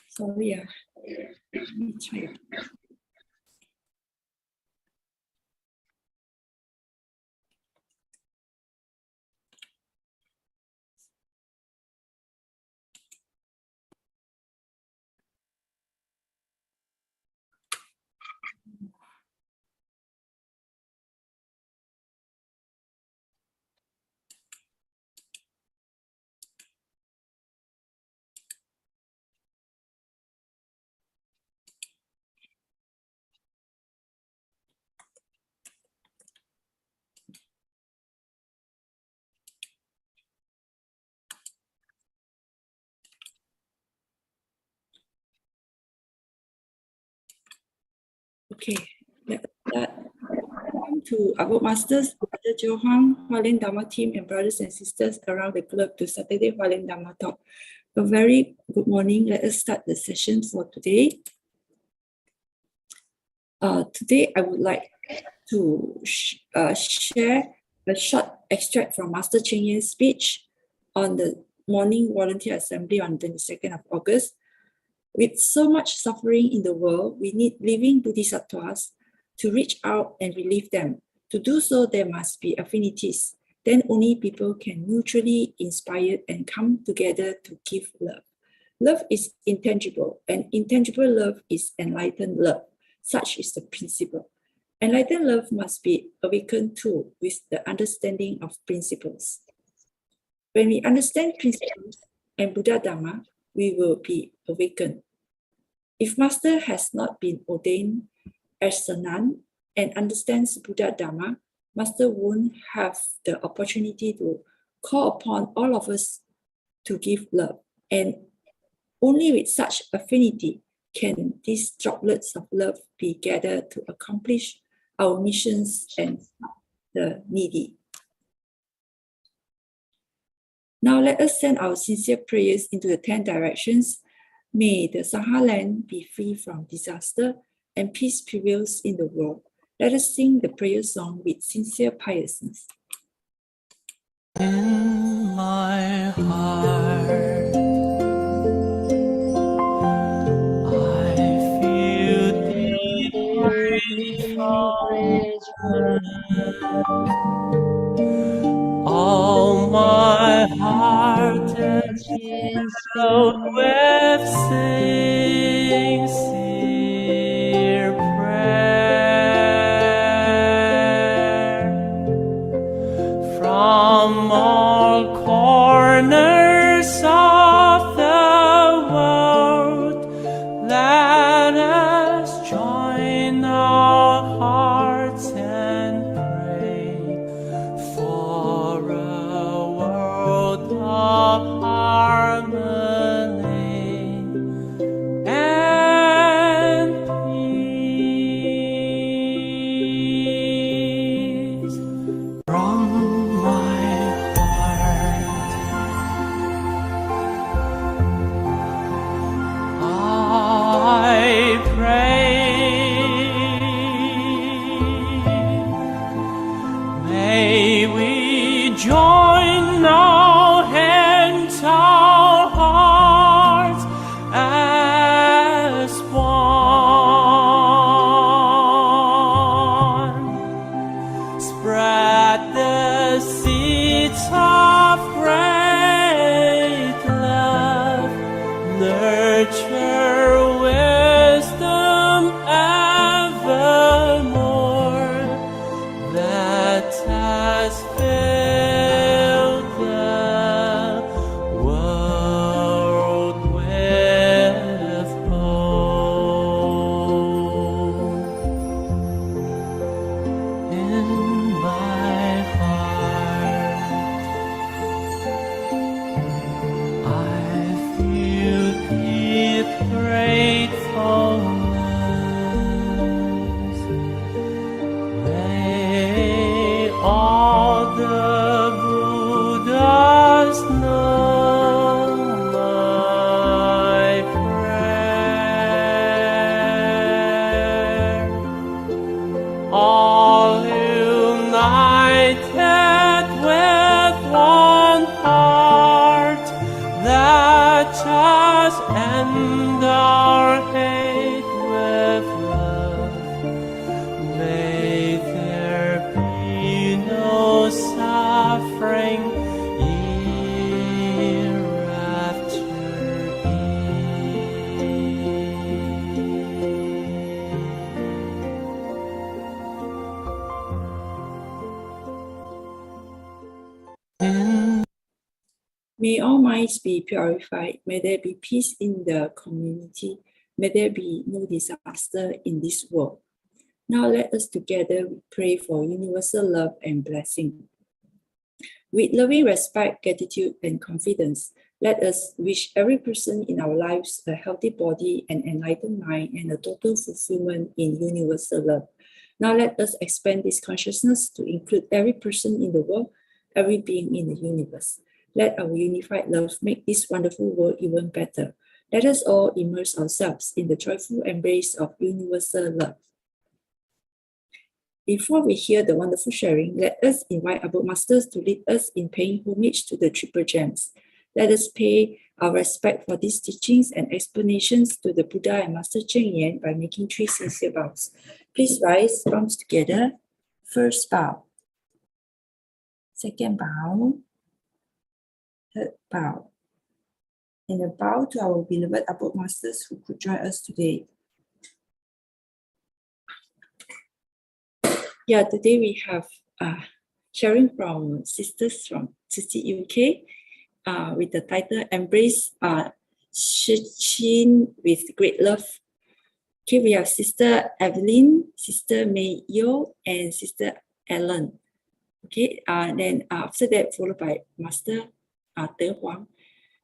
Sorry, let me try. Okay, let's start. Welcome to our masters, Brother Huang, Hualien Dharma team, and brothers and sisters around the globe to Saturday Hualien Dharma Talk. A very good morning. Let us start the session for today. Today, I would like to share a short extract from Master Chen Yen's speech on the morning volunteer assembly on 22nd of August. With so much suffering in the world, we need living bodhisattvas to reach out and relieve them. To do so, there must be affinities. Then only people can mutually inspire and come together to give love. Love is intangible, and intangible love is enlightened love. Such is the principle. Enlightened love must be awakened too with the understanding of principles. When we understand principles and Buddha Dharma, we will be awakened. If Master has not been ordained as a nun and understands Buddha Dharma, Master won't have the opportunity to call upon all of us to give love. And only with such affinity can these droplets of love be gathered to accomplish our missions and the needy. Now let us send our sincere prayers into the 10 directions. May the Sangha land be free from disaster and peace prevails in the world. Let us sing the prayer song with sincere piousness. In my heart, I feel deeply grateful. All my heart is filled with sincere prayer. From all corners of the world, let us join our hearts and pray for a world of harmony and peace. May all minds be purified. May there be peace in the community. May there be no disaster in this world. Now let us together pray for universal love and blessing. With loving respect, gratitude, and confidence, let us wish every person in our lives a healthy body, an enlightened mind, and a total fulfillment in universal love. Now let us expand this consciousness to include every person in the world, every being in the universe. Let our unified love make this wonderful world even better. Let us all immerse ourselves in the joyful embrace of universal love. Before we hear the wonderful sharing, let us invite our masters to lead us in paying homage to the Triple Gems. Let us pay our respect for these teachings and explanations to the Buddha and Master Chen by making 3 sincere bows. Please rise, palms together. First bow. Second bow. Third bow. And a bow to our beloved Abode Masters who could join us today. Yeah, today we have sharing from sisters from Szczecin, UK with the title Embrace Su Ching with Great Love. Okay, we have Sister Avaley, Sister Yeong, and Sister Eilen. Okay, then after that, followed by Master Huang.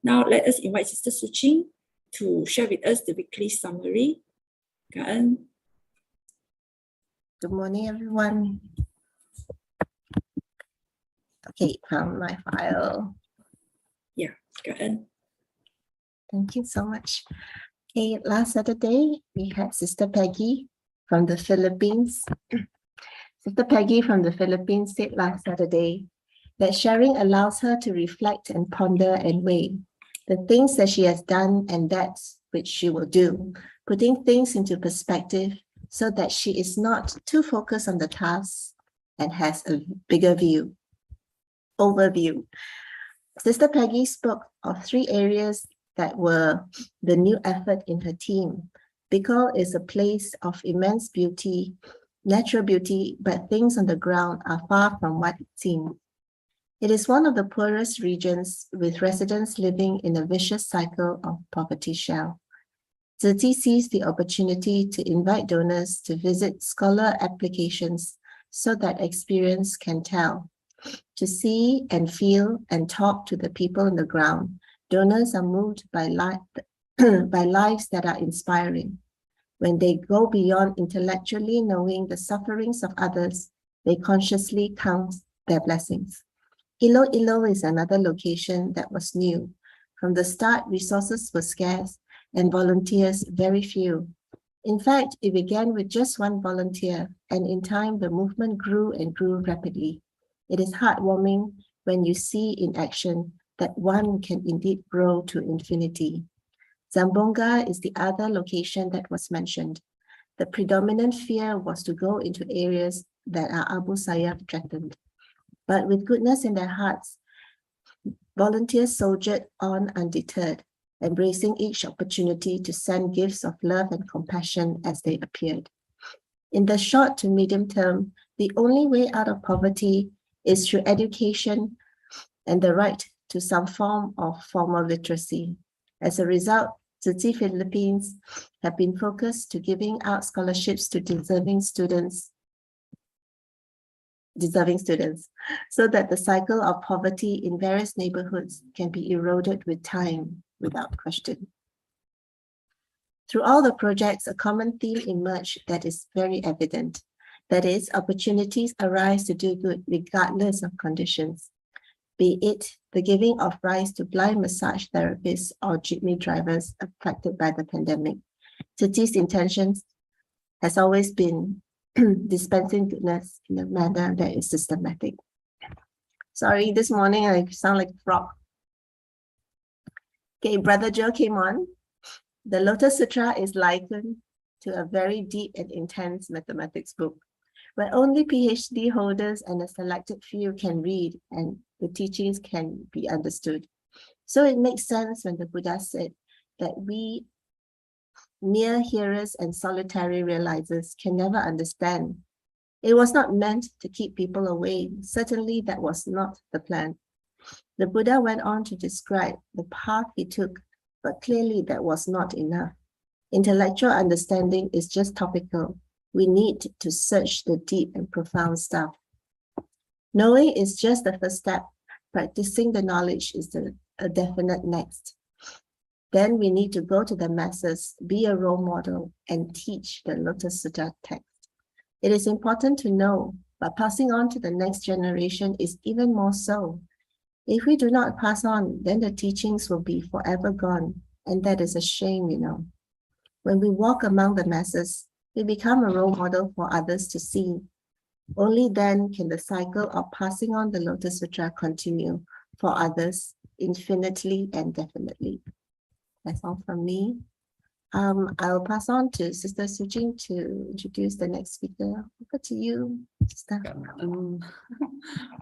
Now let us invite Sister Su Ching to share with us the weekly summary. Good morning, everyone. Okay, found my file. Yeah, good. Thank you so much. Okay, last Saturday, we had Sister Peggy from the Philippines. Sister Peggy from the Philippines said last Saturday that sharing allows her to reflect and ponder and weigh the things that she has done and that which she will do, putting things into perspective so that she is not too focused on the task and has a bigger overview. Sister Peggy spoke of 3 areas that were the new effort in her team. Bicol is a place of immense beauty, natural beauty, but things on the ground are far from what it seems. It is one of the poorest regions with residents living in a vicious cycle of poverty shell. Szczecin sees the opportunity to invite donors to visit scholar applications so that experience can tell. To see and feel and talk to the people on the ground, donors are moved by lives that are inspiring. When they go beyond intellectually knowing the sufferings of others, they consciously count their blessings. Ilo is another location that was new. From the start, resources were scarce and volunteers very few. In fact, it began with just 1 volunteer, and in time, the movement grew and grew rapidly. It is heartwarming when you see in action that one can indeed grow to infinity. Zamboanga is the other location that was mentioned. The predominant fear was to go into areas that are Abu Sayyaf threatened. But with goodness in their hearts, volunteers soldiered on undeterred, embracing each opportunity to send gifts of love and compassion as they appeared. In the short to medium term, the only way out of poverty is through education and the right to some form of formal literacy. As a result, Szczecin Philippines have been focused to giving out scholarships to deserving students, so that the cycle of poverty in various neighborhoods can be eroded with time, without question. Through all the projects, a common theme emerged that is very evident. That is, opportunities arise to do good regardless of conditions, be it the giving of rice to blind massage therapists or jeepney drivers affected by the pandemic. Szczecin's intentions has always been dispensing goodness in a manner that is systematic. Sorry, this morning I sound like a frog. Okay, Brother Joe came on. The Lotus Sutra is likened to a very deep and intense mathematics book, where only PhD holders and a selected few can read and the teachings can be understood. So it makes sense when the Buddha said that we mere hearers and solitary realizers can never understand. It was not meant to keep people away. Certainly that was not the plan. The Buddha went on to describe the path he took, but clearly that was not enough. Intellectual understanding is just topical. We need to search the deep and profound stuff. Knowing is just the first step. Practicing the knowledge is a definite next. Then we need to go to the masses, be a role model, and teach the Lotus Sutra text. It is important to know, but passing on to the next generation is even more so. If we do not pass on, then the teachings will be forever gone, and that is a shame, you know. When we walk among the masses, we become a role model for others to see. Only then can the cycle of passing on the Lotus Sutra continue for others infinitely and definitely. That's all from me. I'll pass on to Sister Su Ching to introduce the next speaker. Over to you, Sister.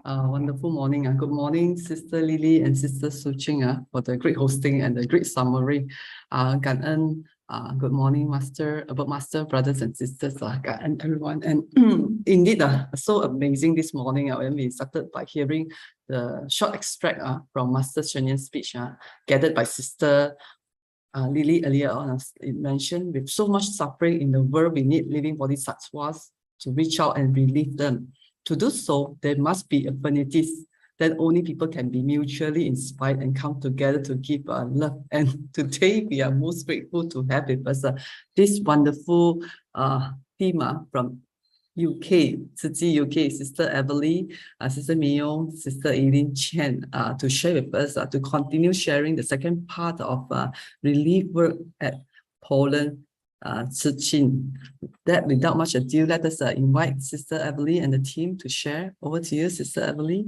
Wonderful morning. Good morning, Sister Lily and Sister Su Ching, for the great hosting and the great summary. Good morning, Master, brothers and sisters, and everyone. And indeed, so amazing this morning when we started by hearing the short extract from Master Chen speech gathered by Sister Lily earlier on. As it mentioned, with so much suffering in the world, we need living bodhisattvas to reach out and relieve them. To do so, there must be affinities. Then only people can be mutually inspired and come together to give love. And today we are most grateful to have with us this wonderful theme from UK, Szczecin, UK, Sister Avaley, Sister Yeong, Sister Eilen, Chen, to share with us, to continue sharing the second part of relief work at Poland, Szczecin. That without much ado, let us invite Sister Avaley and the team to share. Over to you, Sister Avaley.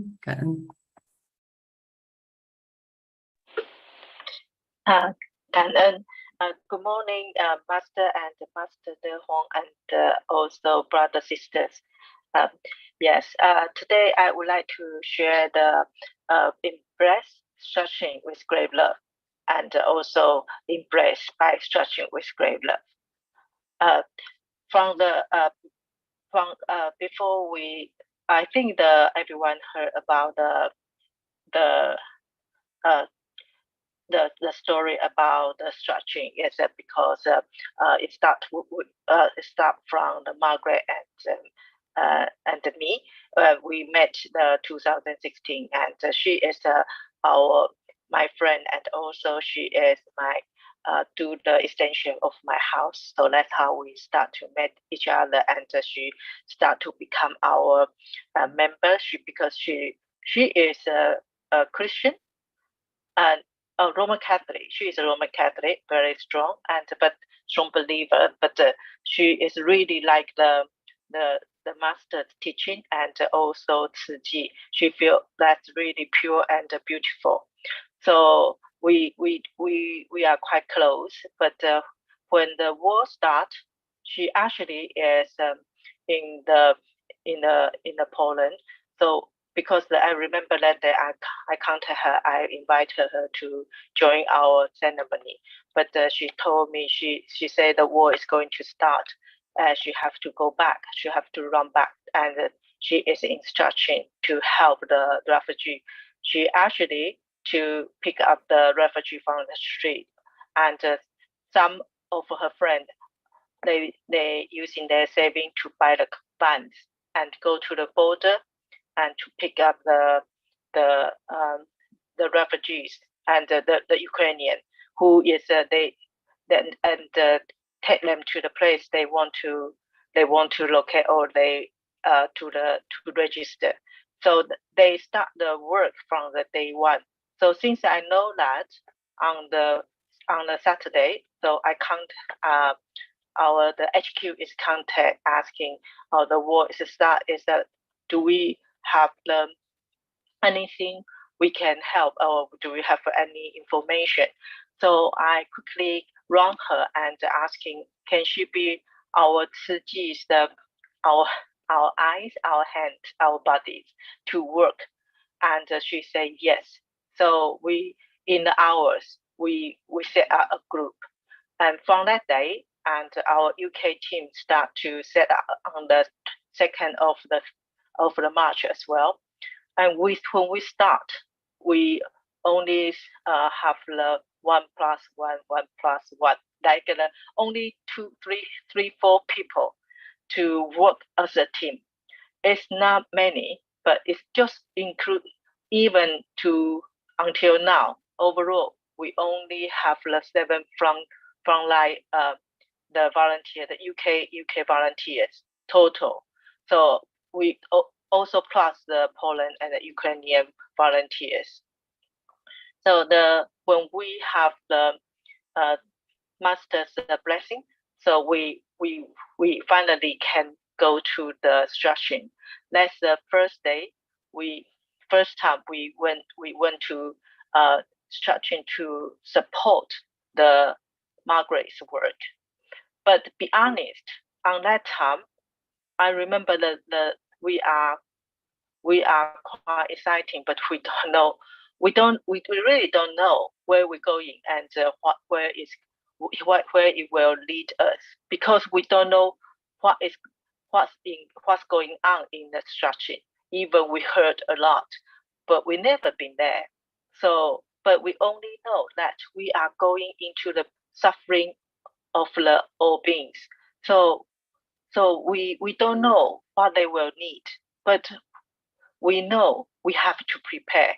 Good morning, Master and Master Huang, and also brother sisters. Yes, today I would like to share the embrace Szczecin with great love, and also embrace by Szczecin with great love. Before I think everyone heard about the story about the Szczecin is because it start from the Margaret and me. We met the 2016, and she is my friend, and also she is my do the extension of my house. So that's how we start to meet each other, and she start to become our member. Because she is a Christian and a Roman Catholic. She is a Roman Catholic, very strong but strong believer. But she is really like the master's teaching, and also Tzu Chi. She feels that's really pure and beautiful. So we are quite close. But when the war starts, she actually is in the Poland. So because I remember that day I contacted her, I invited her to join our ceremony. But she told me, she said the war is going to start. She have to go back. She have to run back, and she is instruction to help the refugee. She actually to pick up the refugee from the street, and some of her friends they using their saving to buy the vans and go to the border and to pick up the refugees and the Ukrainian who is take them to the place they want to locate, or they to register. So they start the work from the day one. So since I know that on the Saturday, so I can't the HQ is contact asking the war is start is that do we have anything we can help, or do we have any information? So I quickly rang her and asking, can she be our Tzu Chi's, our eyes, our hands, our bodies to work? And she said yes. So in the hours we set up a group, and from that day, and our UK team start to set up on the 2nd of the March as well. And when we start, we only have the 1 plus 1, 1 plus 1, like only 2, 3, 4 people to work as a team. It's not many, but it's just include even to until now. Overall, we only have the 7 frontline the volunteer, the UK volunteers total. So we also plus the Poland and the Ukrainian volunteers. So when we have the master's blessing, so we finally can go to the Szczecin. That's the first day. First time we went to Szczecin to support the Margaret's work. But to be honest, on that time, I remember that we are quite exciting, but we don't know. We really don't know where we're going and where it will lead us, because we don't know what's going on in the Szczecin. Even we heard a lot, but we never been there. So, but we only know that we are going into the suffering of the all beings. So we don't know what they will need, but we know we have to prepare.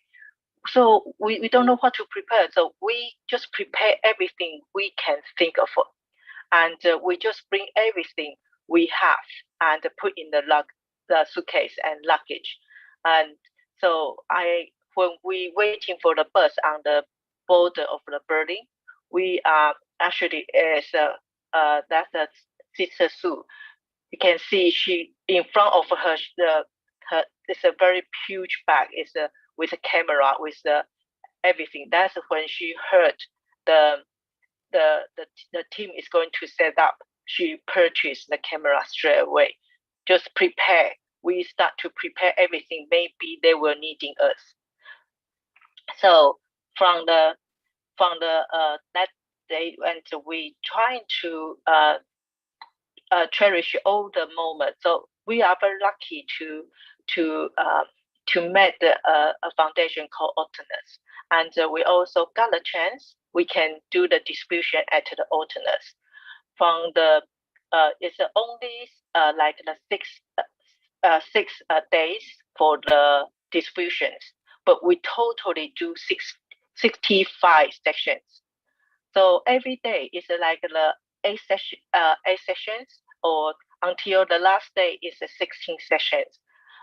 So we don't know what to prepare. So we just prepare everything we can think of, and we just bring everything we have and put in the suitcase and luggage. And so when we waiting for the bus on the border of the Berlin, we are actually that's the Sister Su. You can see she in front of her it's a very huge bag. It's with a camera, with everything. That's when she heard the team is going to set up. She purchased the camera straight away. Just prepare. We start to prepare everything. Maybe they were needing us. So from the that day, and we trying to cherish all the moments. So we are very lucky to meet a foundation called Alternus, and we also got a chance we can do the distribution at the Alternus. From the it's only like the six days for the distributions, but we totally do 65 sections. So every day is like the 8 sessions, or until the last day is 16 sessions.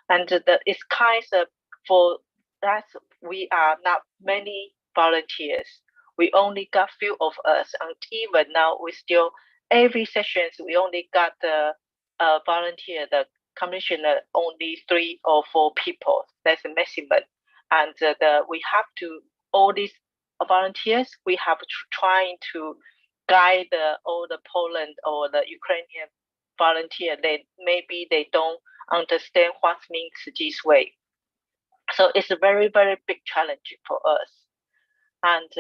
And it's kind of for that we are not many volunteers. We only got few of us, and even now we still every sessions we only got the volunteer, the commissioner only 3 or 4 people. That's the maximum, and we have to all these volunteers. We have trying to guide all the Poland or the Ukrainian volunteer. Maybe they don't understand what means this way. So it's a very, very big challenge for us. And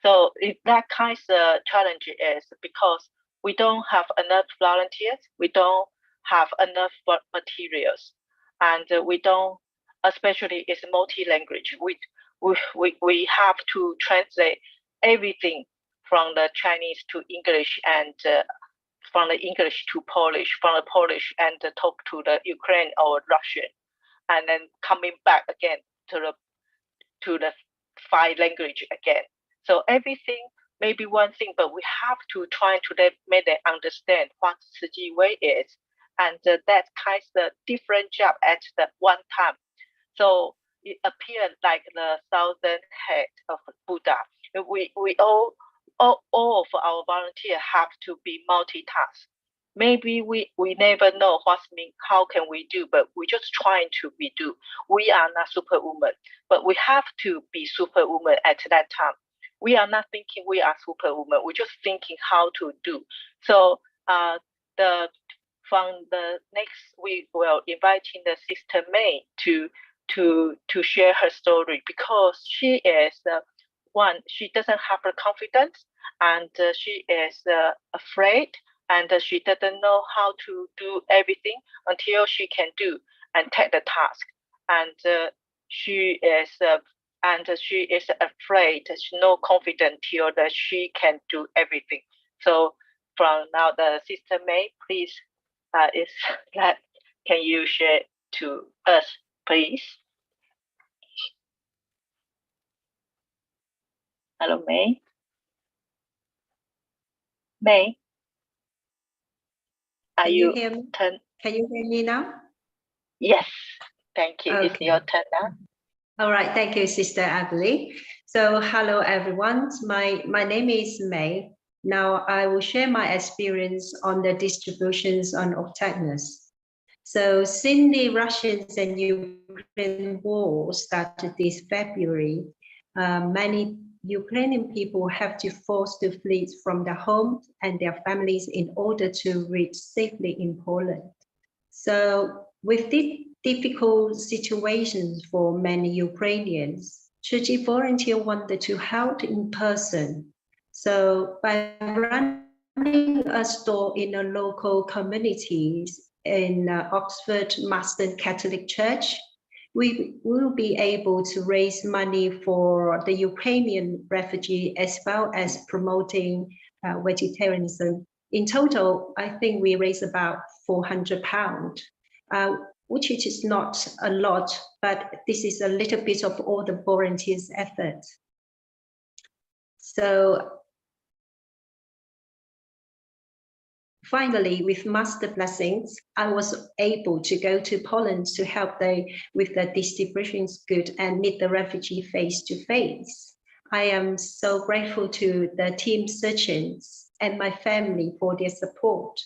so that kind of challenge is because we don't have enough volunteers, we don't have enough materials, and we don't, especially it's multi-language. We have to translate everything from the Chinese to English, and from the English to Polish, from the Polish and talk to the Ukraine or Russian, and then coming back again to the 5 language again. So everything may be one thing, but we have to try to make them understand what Tzu Way is, and that kind of different job at the one time. So it appeared like the 1,000 head of Buddha. We all of our volunteers have to be multitask. Maybe we never know what mean, how can we do, but we just trying to be do. We are not superwoman, but we have to be superwoman at that time. We are not thinking we are superwoman. We're just thinking how to do. So from the next we will inviting the Sister May to share her story, because she is one, she doesn't have the confidence, and she is afraid, and she doesn't know how to do everything until she can do and take the task. And she is afraid. She's not confident till that she can do everything. So from now, the Sister May, please, can you share to us, please? Hello, May. May, are Can you hear me? turn? Can you hear me now? Yes, thank you. It's Okay. your turn now. All right, thank you, Sister Avaley. So hello, everyone. My name is May. Now I will share my experience on the distributions on Octagonus. So since the Russians and Ukraine war started this February, many Ukrainian people have to force to flee from their homes and their families in order to reach safely in Poland. So with this difficult situation for many Ukrainians, Szczecin volunteer wanted to help in person. So by running a store in a local communities in Oxford Marsden Catholic Church, we will be able to raise money for the Ukrainian refugee as well as promoting vegetarianism. In total, I think we raised about £400, which is not a lot, but this is a little bit of all the volunteers' effort. So finally, with Master blessings, I was able to go to Poland to help with the distributions good and meet the refugee face to face. I am so grateful to the team Szczecin and my family for their support.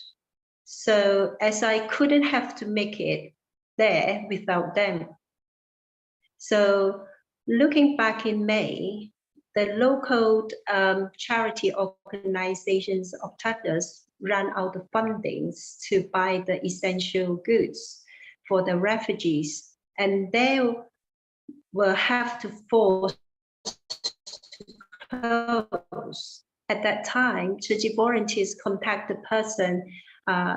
So as I couldn't have to make it there without them. So looking back in May, the local charity organizations of Tatars ran out of fundings to buy the essential goods for the refugees, and they will have to force to close. At that time, Szczecin volunteers contact the person,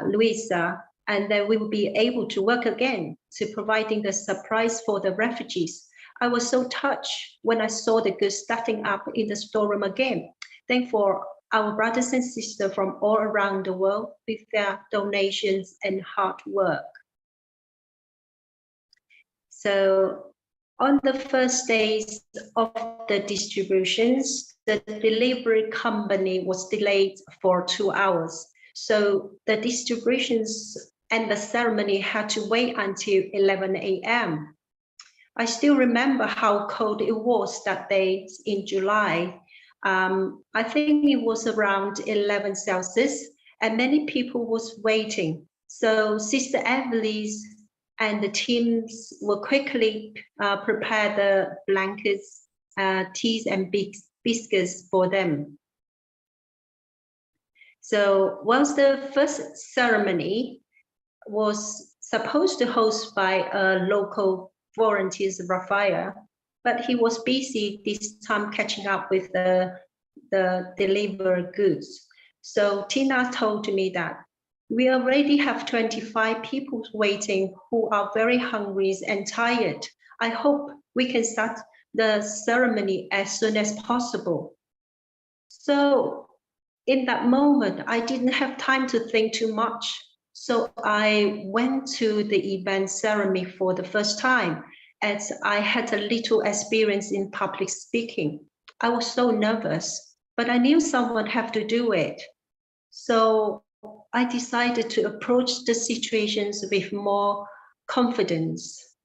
Luisa, and then we will be able to work again to providing the supplies for the refugees. I was so touched when I saw the goods starting up in the storeroom again. Thankful our brothers and sisters from all around the world with their donations and hard work. So on the first days of the distributions, the delivery company was delayed for 2 hours. So the distributions and the ceremony had to wait until 11 a.m. I still remember how cold it was that day in July. I think it was around 11 Celsius and many people was waiting. So Sister Avaley's and the teams will quickly prepare the blankets, teas and biscuits for them. So once the first ceremony was supposed to host by a local volunteers, Raphael, but he was busy this time catching up with the delivered goods. So Tina told me that we already have 25 people waiting who are very hungry and tired. I hope we can start the ceremony as soon as possible. So in that moment, I didn't have time to think too much. So I went to the event ceremony for the first time, as I had a little experience in public speaking. I was so nervous, but I knew someone had to do it. So I decided to approach the situations with more confidence.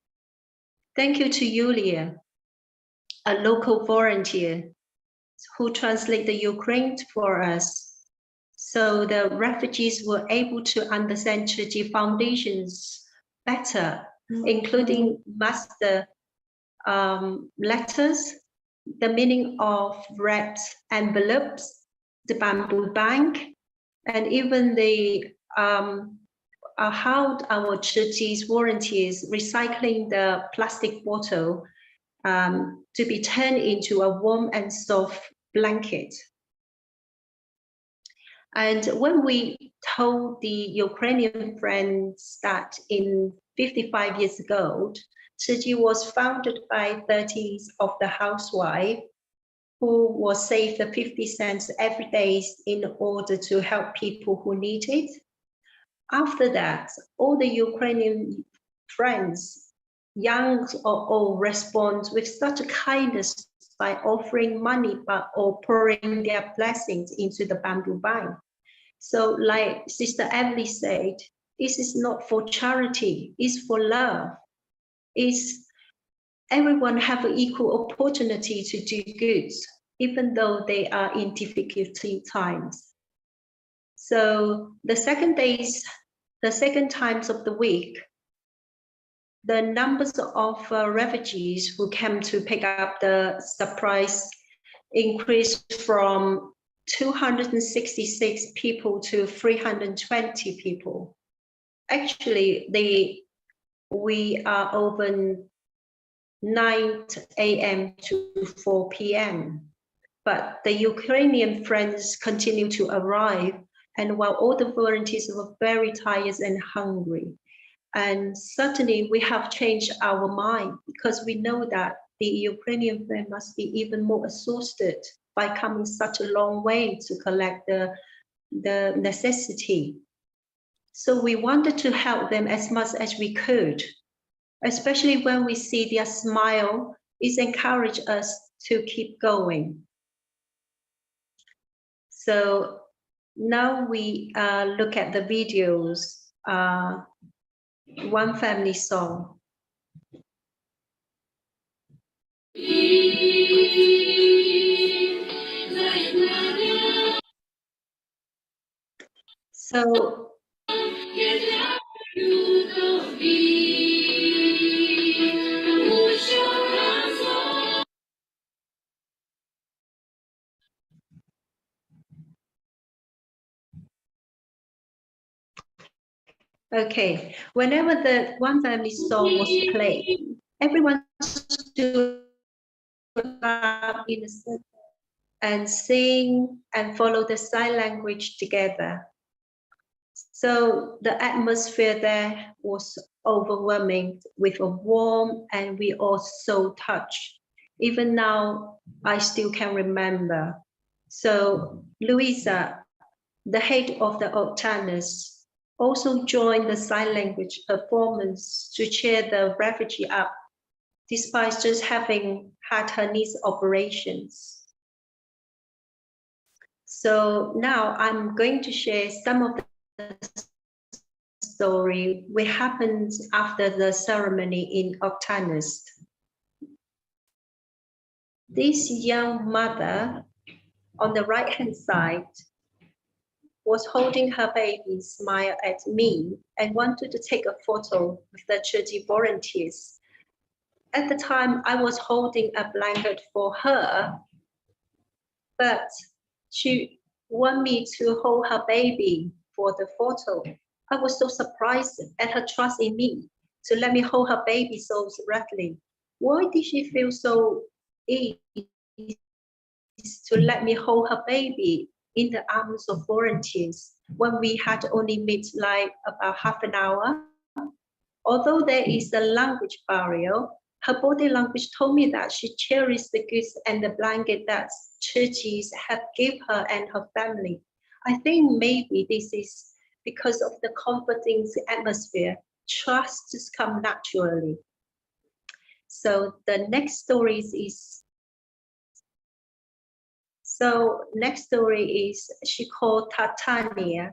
Thank you to Yulia, a local volunteer who translated the Ukraine for us. So the refugees were able to understand Szczecin foundations better, including master letters, the meaning of red envelopes, the bamboo bank, and even the how our Szczecin volunteers recycling the plastic bottle to be turned into a warm and soft blanket. And when we told the Ukrainian friends that in 55 years ago. Szczecin was founded by 30 of the housewife who was saved the 50 cents every day in order to help people who need it. After that, all the Ukrainian friends, young or old, respond with such a kindness by offering money or pouring their blessings into the bamboo bank. So like Sister Avaley said, this is not for charity, it's for love. It's everyone have an equal opportunity to do good, even though they are in difficulty times. So the second times of the week, the numbers of refugees who came to pick up the supplies increased from 266 people to 320 people. Actually, we are open 9 a.m. to 4 p.m. But the Ukrainian friends continue to arrive, and while all the volunteers were very tired and hungry, and certainly we have changed our mind because we know that the Ukrainian friends must be even more exhausted by coming such a long way to collect the necessity. So we wanted to help them as much as we could, especially when we see their smile. It encourages us to keep going. So now we look at the videos, One Family Song. So okay, whenever the One Family Song was played, everyone stood up in a circle and sing and follow the sign language together. So the atmosphere there was overwhelming with a warm, and we all so touched. Even now, I still can remember. So Louisa, the head of the Octanus, also joined the sign language performance to cheer the refugee up, despite just having had her knees operations. So now I'm going to share some of the story what happened after the ceremony in Octanus. This young mother on the right-hand side was holding her baby, smiled at me, and wanted to take a photo with the Szczecin volunteers. At the time, I was holding a blanket for her, but she wanted me to hold her baby for the photo. I was so surprised at her trust in me to let me hold her baby so readily. Why did she feel so easy to let me hold her baby in the arms of volunteers when we had only met like about half an hour? Although there is a language barrier, her body language told me that she cherished the goods and the blanket that churches have given her and her family. I think maybe this is because of the comforting atmosphere. Trust just comes naturally. So the next story is, she called Titania.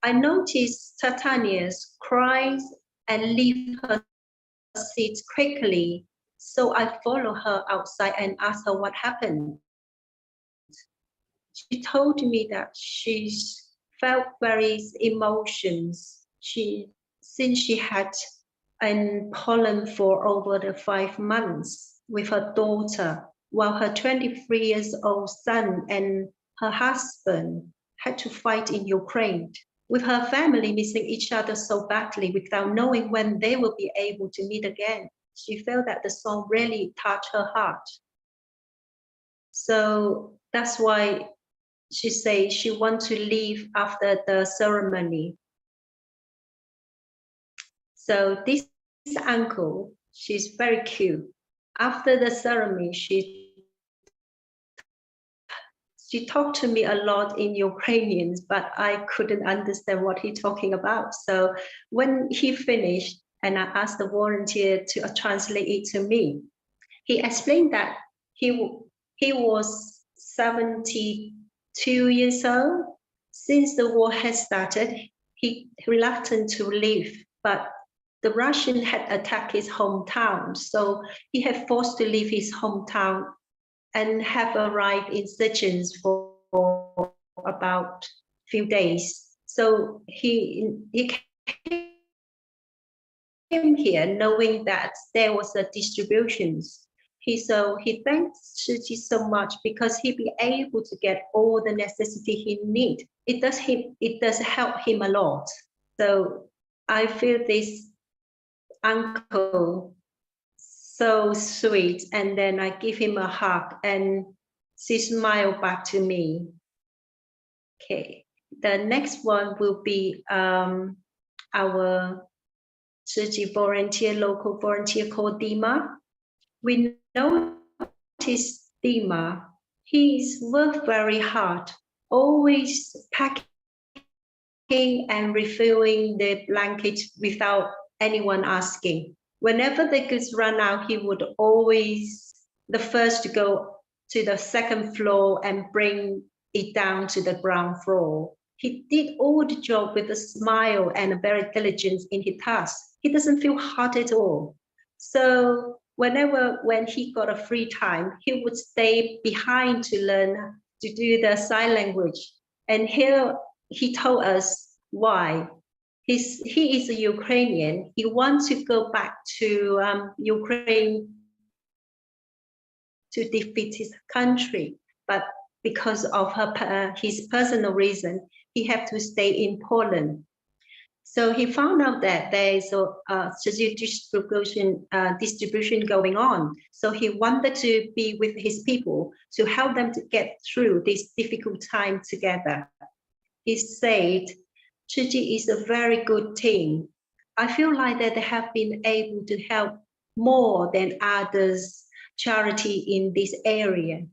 I noticed Titania cries and leave her seat quickly. So I follow her outside and asked her what happened. She told me that she felt various emotions. Since she had in Poland for over the 5 months with her daughter, while her 23-year-old son and her husband had to fight in Ukraine, with her family missing each other so badly without knowing when they will be able to meet again. She felt that the song really touched her heart. So that's why she said she wants to leave after the ceremony. So this uncle, she's very cute. After the ceremony, she talked to me a lot in Ukrainian, but I couldn't understand what he's talking about. So when he finished and I asked the volunteer to translate it to me, he explained that he was 72 years old. Since the war had started, he reluctant to leave, but the Russian had attacked his hometown. So he had forced to leave his hometown and have arrived in Szczecin for about a few days. So he came here knowing that there was a distributions. He thanks Su Ching so much because he be able to get all the necessity he need. It does help him a lot. So I feel this uncle so sweet, and then I give him a hug and she smiled back to me. Okay, the next one will be our Su Ching volunteer, local volunteer called Dima. We notice Dima. He's worked very hard, always packing and refilling the blanket without anyone asking. Whenever the goods run out, he would always the first to go to the second floor and bring it down to the ground floor. He did all the job with a smile and a very diligence in his task. He doesn't feel hard at all. So when he got a free time, he would stay behind to learn to do the sign language. And here he told us why. He is a Ukrainian. He wants to go back to Ukraine to defeat his country, but because of his personal reason, he had to stay in Poland. So he found out that there is a distribution going on. So he wanted to be with his people to help them to get through this difficult time together. He said, Su Ching is a very good team. I feel like that they have been able to help more than others charity in this area.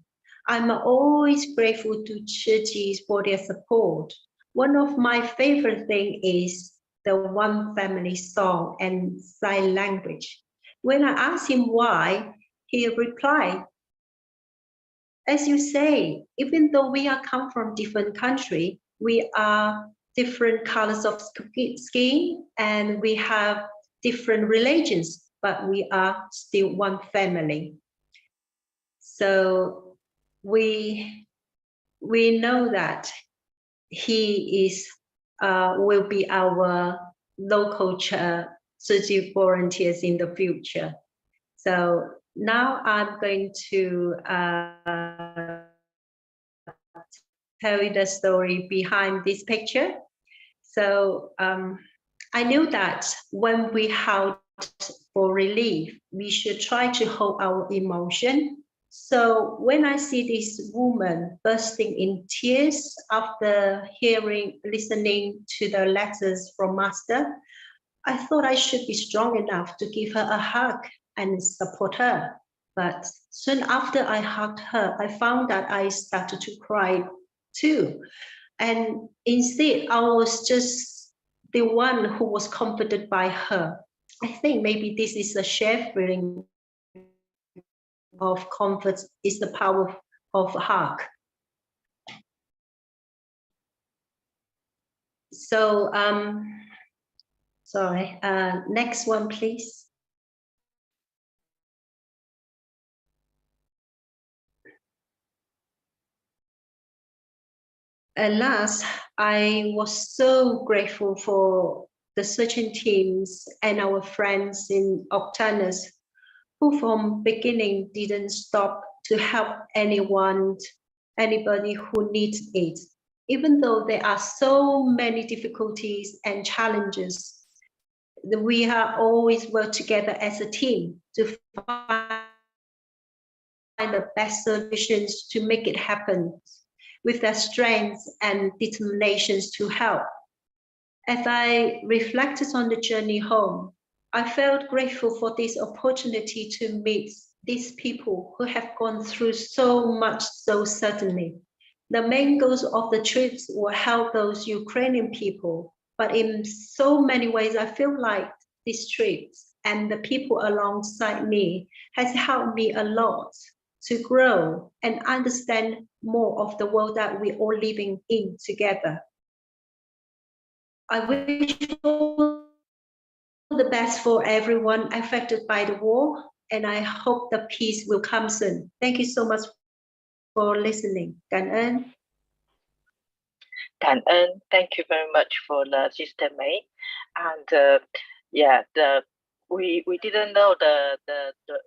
I'm always grateful to Su Ching for their support. One of my favorite things is the One Family song and sign language. When I asked him why, he replied, as you say, even though we are come from different countries, we are different colors of skin and we have different religions, but we are still one family. So we know that he is will be our local Su Ching volunteers in the future. So now I'm going to tell you the story behind this picture. So I knew that when we held for relief, we should try to hold our emotion. So when I see this woman bursting in tears after listening to the letters from Master, I thought I should be strong enough to give her a hug and support her. But soon after I hugged her, I found that I started to cry too. And instead, I was just the one who was comforted by her. I think maybe this is a shared feeling of comfort, is the power of a hug. So, sorry, next one, please. At last, I was so grateful for the Szczecin teams and our friends in Octanus, who from beginning didn't stop to help anybody who needs it. Even though there are so many difficulties and challenges, we have always worked together as a team to find the best solutions to make it happen, with their strengths and determinations to help. As I reflected on the journey home, I felt grateful for this opportunity to meet these people who have gone through so much so suddenly. The main goals of the trips were help those Ukrainian people, but in so many ways, I feel like these trips and the people alongside me has helped me a lot to grow and understand more of the world that we're all living in together. I wish all the best for everyone affected by the war, and I hope the peace will come soon. Thank you so much for listening. Cảm ơn. Cảm ơn. Thank you very much for the Sister May. And we didn't know the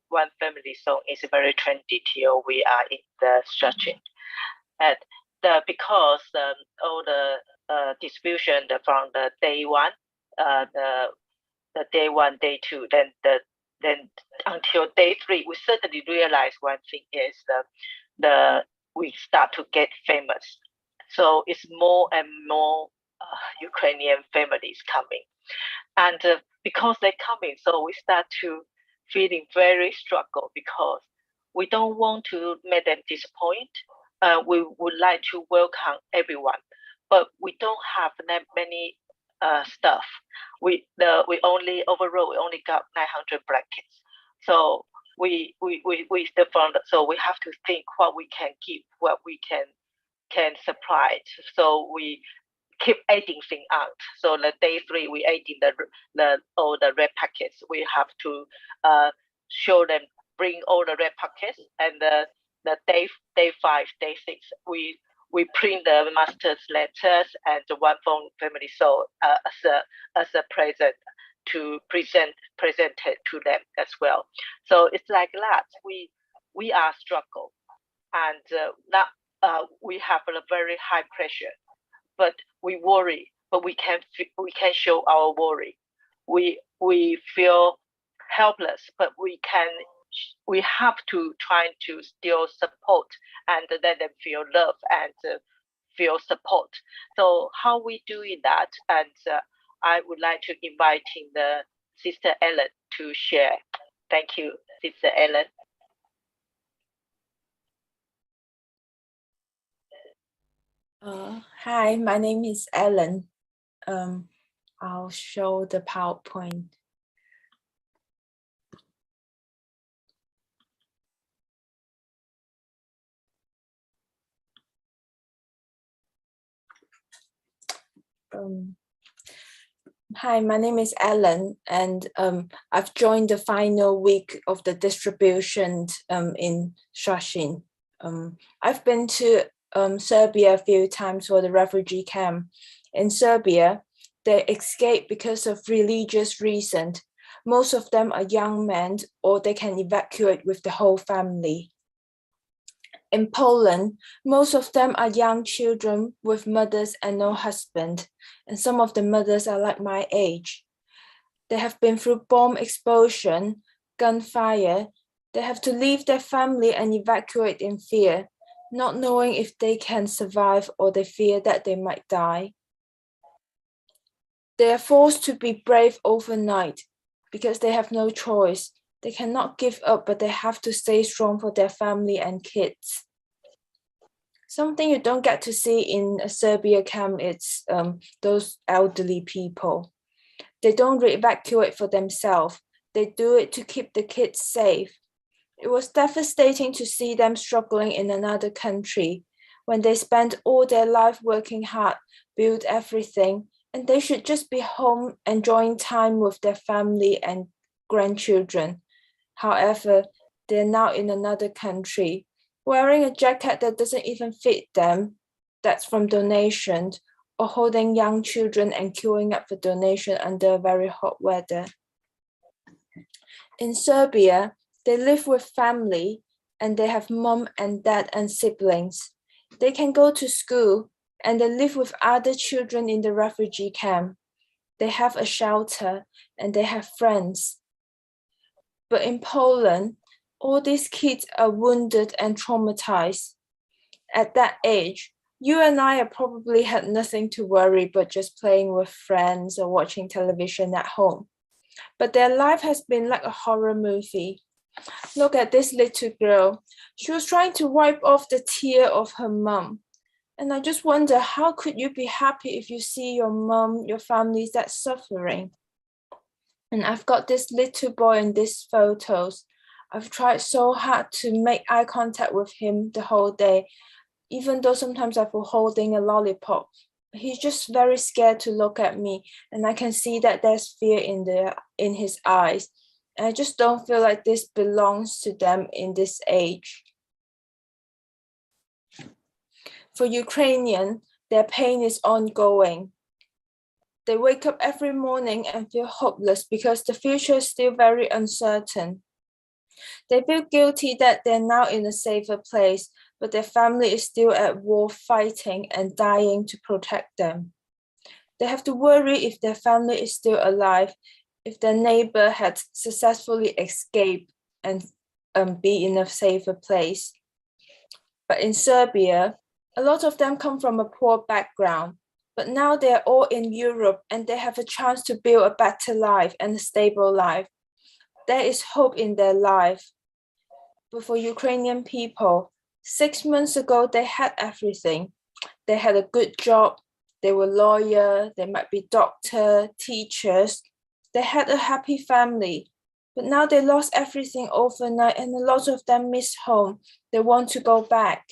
one family song is very trendy till we are in the Szczecin. And because all the distribution from the day one, the day one, day two, then until day three, we suddenly realize one thing is we start to get famous. So it's more and more Ukrainian families coming, and because they're coming, so we start to feeling very struggle because we don't want to make them disappoint. We would like to welcome everyone, but we don't have that many stuff. We only overall we only got 900 blankets, so we still found, so we have to think what we can keep, what we can supply. So we keep adding things out. So the day three we adding all the red packets. We have to show them, bring all the red packets, and the day five, day six we print the master's letters and the one from family soul as a present to present it to them as well. So it's like that. We are struggle, and we have a very high pressure, but we worry, but we can show our worry. We feel helpless, but we have to try to still support and let them feel love and feel support. So how we doing that? And I would like to invite the Sister Eilen to share. Thank you, Sister Eilen. Hi, my name is Eilen. I'll show the PowerPoint. Hi, my name is Eilen, and I've joined the final week of the distribution in Szczecin. I've been to Serbia a few times for the refugee camp. In Serbia, they escape because of religious reasons. Most of them are young men, or they can evacuate with the whole family. In Poland, most of them are young children with mothers and no husband, and some of the mothers are like my age. They have been through bomb explosion, gunfire. They have to leave their family and evacuate in fear, not knowing if they can survive or they fear that they might die. They are forced to be brave overnight because they have no choice. They cannot give up, but they have to stay strong for their family and kids. Something you don't get to see in a Serbia camp is those elderly people. They don't evacuate for themselves. They do it to keep the kids safe. It was devastating to see them struggling in another country when they spent all their life working hard, build everything, and they should just be home enjoying time with their family and grandchildren. However, they're now in another country, wearing a jacket that doesn't even fit them, that's from donations, or holding young children and queuing up for donation under very hot weather. In Serbia, they live with family and they have mom and dad and siblings. They can go to school and they live with other children in the refugee camp. They have a shelter and they have friends. But in Poland, all these kids are wounded and traumatized. At that age, you and I have probably had nothing to worry but just playing with friends or watching television at home. but their life has been like a horror movie. Look at this little girl. She was trying to wipe off the tear of her mum. And I just wonder, how could you be happy if you see your mum, your family that's suffering? And I've got this little boy in these photos. I've tried so hard to make eye contact with him the whole day, even though sometimes I feel holding a lollipop. He's just very scared to look at me, and I can see that there's fear in his eyes. And I just don't feel like this belongs to them in this age. For Ukrainian, their pain is ongoing. They wake up every morning and feel hopeless because the future is still very uncertain. They feel guilty that they're now in a safer place, but their family is still at war fighting and dying to protect them. They have to worry if their family is still alive, if their neighbor had successfully escaped and be in a safer place. But in Serbia, a lot of them come from a poor background, but now they're all in Europe and they have a chance to build a better life and a stable life. There is hope in their life. But for Ukrainian people, 6 months ago, they had everything. They had a good job, they were lawyers, they might be doctors, teachers. They had a happy family, but now they lost everything overnight and a lot of them miss home. They want to go back.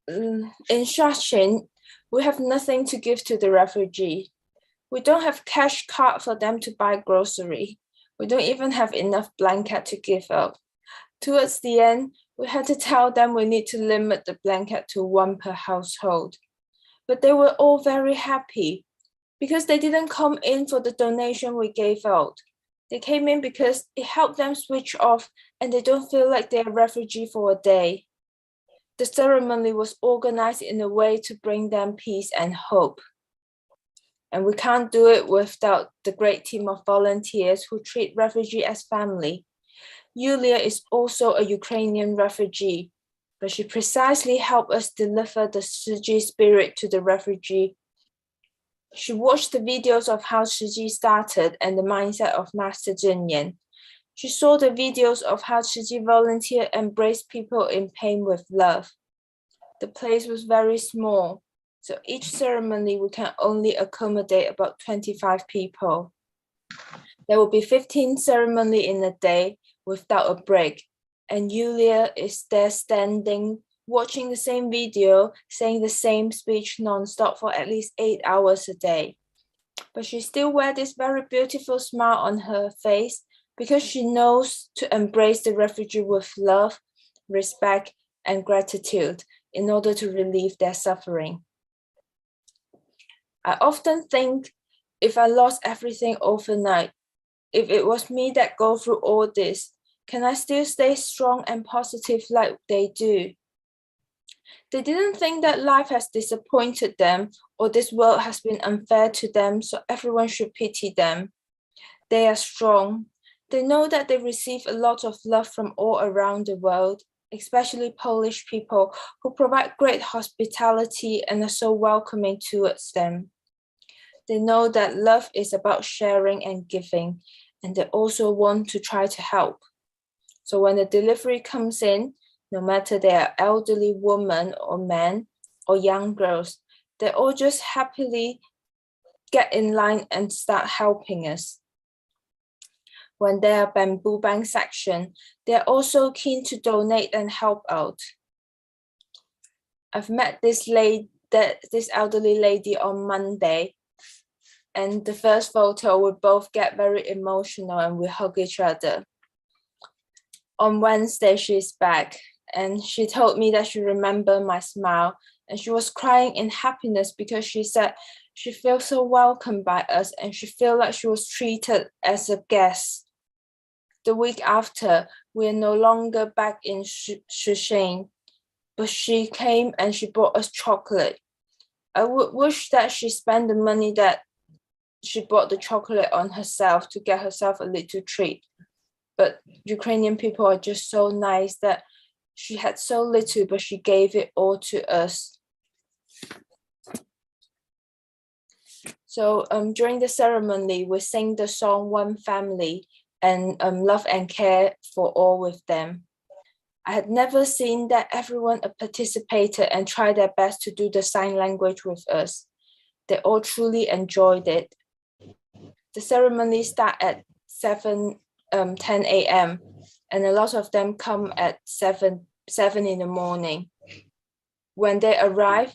In Szczecin, we have nothing to give to the refugee. We don't have cash card for them to buy grocery. We don't even have enough blanket to give out. Towards the end, we had to tell them we need to limit the blanket to 1 per household. But they were all very happy because they didn't come in for the donation we gave out. They came in because it helped them switch off and they don't feel like they're a refugee for a day. The ceremony was organized in a way to bring them peace and hope. And we can't do it without the great team of volunteers who treat refugees as family. Yulia is also a Ukrainian refugee, but she precisely helped us deliver the Su Ching spirit to the refugee. She watched the videos of how Su Ching started and the mindset of Master Zhenyan. She saw the videos of how Su Ching volunteer embraced people in pain with love. The place was very small, so each ceremony we can only accommodate about 25 people. There will be 15 ceremonies in a day without a break, and Yulia is there standing, watching the same video, saying the same speech non-stop for at least 8 hours a day. But she still wears this very beautiful smile on her face because she knows to embrace the refugee with love, respect, and gratitude in order to relieve their suffering. I often think if I lost everything overnight, if it was me that go through all this, can I still stay strong and positive like they do? They didn't think that life has disappointed them or this world has been unfair to them, so everyone should pity them. They are strong. They know that they receive a lot of love from all around the world, especially Polish people who provide great hospitality and are so welcoming towards them. They know that love is about sharing and giving, and they also want to try to help. So when the delivery comes in, no matter they are elderly women or men or young girls, they all just happily get in line and start helping us. When there are bamboo bank section, they're also keen to donate and help out. I've met this elderly lady on Monday, and the first photo, we both get very emotional and we hug each other. On Wednesday, she's back, and she told me that she remembered my smile, and she was crying in happiness because she said she feels so welcomed by us and she felt like she was treated as a guest. The week after, we are no longer back in Szczecin, but she came and she brought us chocolate. I would wish that she spent the money that she bought the chocolate on herself to get herself a little treat. But Ukrainian people are just so nice that she had so little, but she gave it all to us. So during the ceremony, we sing the song One Family and love and care for all with them. I had never seen that everyone participated and tried their best to do the sign language with us. They all truly enjoyed it. The ceremony started at 10 a.m. and a lot of them come at 7 in the morning. When they arrive,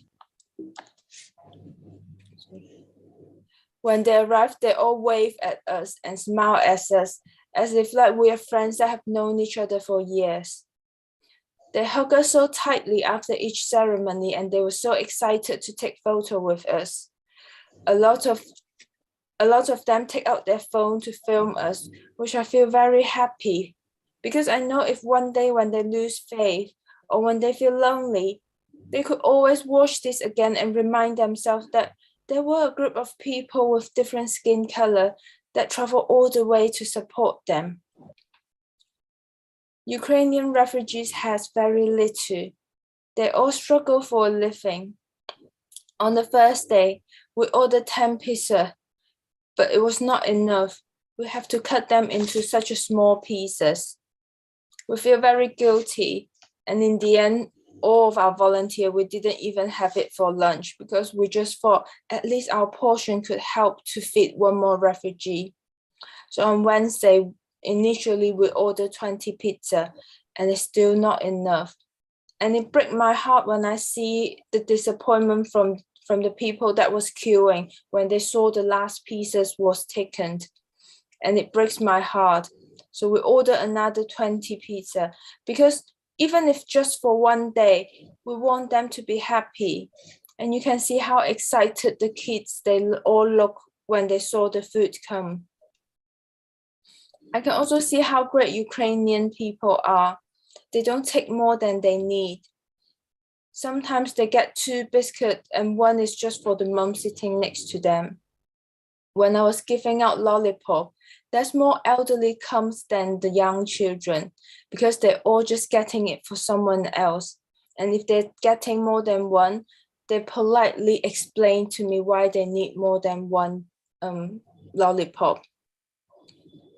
they all wave at us and smile at us as if like we are friends that have known each other for years. They hug us so tightly after each ceremony and they were so excited to take photo with us. A lot of them take out their phone to film us, which I feel very happy because I know if one day when they lose faith or when they feel lonely, they could always watch this again and remind themselves that there were a group of people with different skin color that travel all the way to support them. Ukrainian refugees has very little. They all struggle for a living. On the first day, we ordered 10 pizza, but it was not enough. We have to cut them into such a small pieces. We feel very guilty, and in the end, all of our volunteers, we didn't even have it for lunch because we just thought at least our portion could help to feed one more refugee. So on Wednesday, initially we ordered 20 pizza and it's still not enough. And it breaks my heart when I see the disappointment from the people that was queuing when they saw the last pieces was taken. And it breaks my heart. So we ordered another 20 pizza because even if just for one day, we want them to be happy. And you can see how excited the kids, they all look when they saw the food come. I can also see how great Ukrainian people are. They don't take more than they need. Sometimes they get 2 biscuits and one is just for the mom sitting next to them. When I was giving out lollipop, there's more elderly comes than the young children because they're all just getting it for someone else. And if they're getting more than one, they politely explain to me why they need more than one lollipop.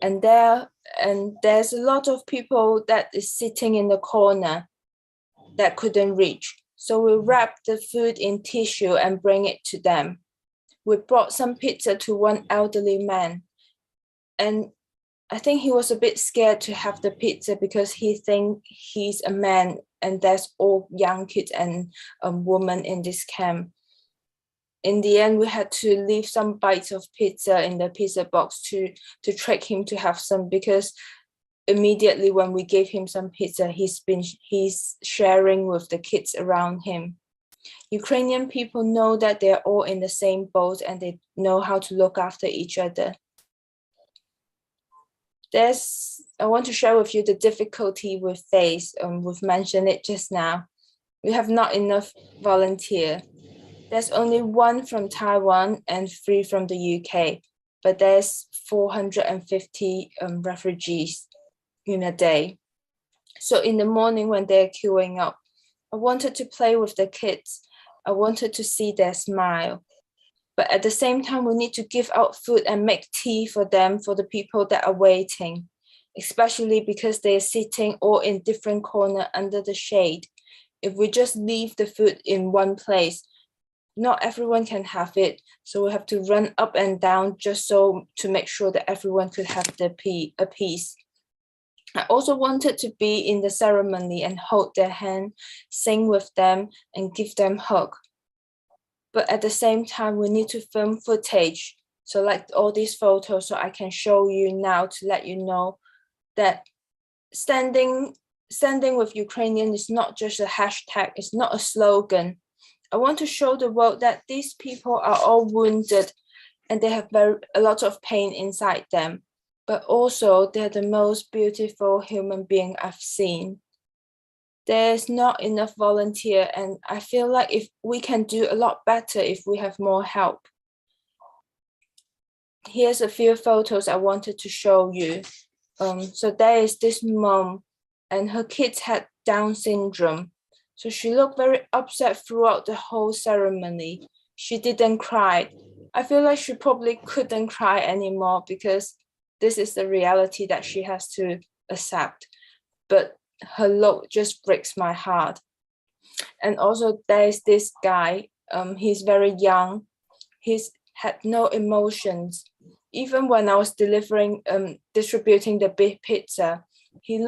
And there's a lot of people that is sitting in the corner that couldn't reach. So we wrapped the food in tissue and bring it to them. We brought some pizza to one elderly man. And I think he was a bit scared to have the pizza because he thinks he's a man and there's all young kids and women in this camp. In the end, we had to leave some bites of pizza in the pizza box to trick him to have some because immediately when we gave him some pizza, he's sharing with the kids around him. Ukrainian people know that they're all in the same boat and they know how to look after each other. I want to share with you the difficulty we face. We've mentioned it just now. We have not enough volunteers. There's only 1 from Taiwan and 3 from the UK, but there's 450 refugees in a day. So in the morning when they're queuing up, I wanted to play with the kids. I wanted to see their smile. But at the same time, we need to give out food and make tea for them, for the people that are waiting, especially because they're sitting all in different corners under the shade. If we just leave the food in one place, not everyone can have it. So we have to run up and down just so to make sure that everyone could have a piece. I also wanted to be in the ceremony and hold their hand, sing with them and give them a hug. But at the same time, we need to film footage. So like all these photos, so I can show you now to let you know that standing with Ukrainian is not just a hashtag, it's not a slogan. I want to show the world that these people are all wounded and they have a lot of pain inside them, but also they're the most beautiful human being I've seen. There's not enough volunteer, and I feel like if we can do a lot better if we have more help. Here's a few photos I wanted to show you. So there is this mom and her kids had Down syndrome. So she looked very upset throughout the whole ceremony. She didn't cry, I feel like she probably couldn't cry anymore because this is the reality that she has to accept. But her look just breaks my heart. And also there's this guy, he's very young. He's had no emotions. Even when I was distributing the big pizza, he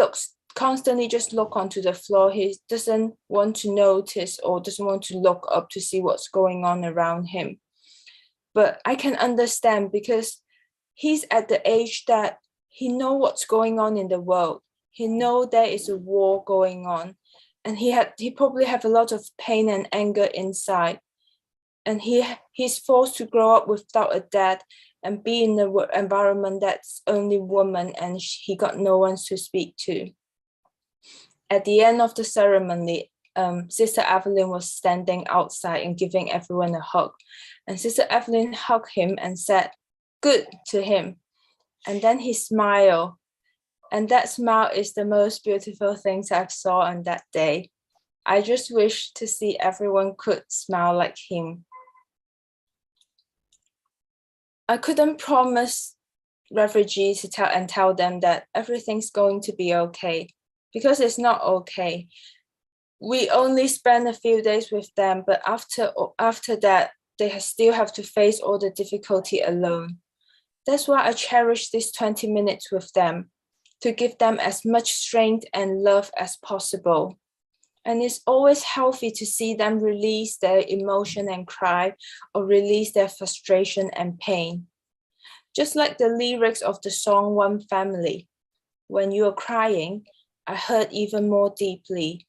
constantly just look onto the floor. He doesn't want to notice or doesn't want to look up to see what's going on around him. But I can understand because he's at the age that he knows what's going on in the world. He knows there is a war going on, and he probably have a lot of pain and anger inside. And he's forced to grow up without a dad and be in the environment that's only woman, and he got no one to speak to. At the end of the ceremony, Sister Evelyn was standing outside and giving everyone a hug. And Sister Evelyn hugged him and said, "Good," to him. And then he smiled. And that smile is the most beautiful things I've saw on that day. I just wish to see everyone could smile like him. I couldn't promise refugees to tell them that everything's going to be okay, because it's not okay. We only spend a few days with them, but after that, they still have to face all the difficulty alone. That's why I cherish these 20 minutes with them, to give them as much strength and love as possible. And it's always healthy to see them release their emotion and cry, or release their frustration and pain. Just like the lyrics of the song One Family, when you are crying, I hurt even more deeply.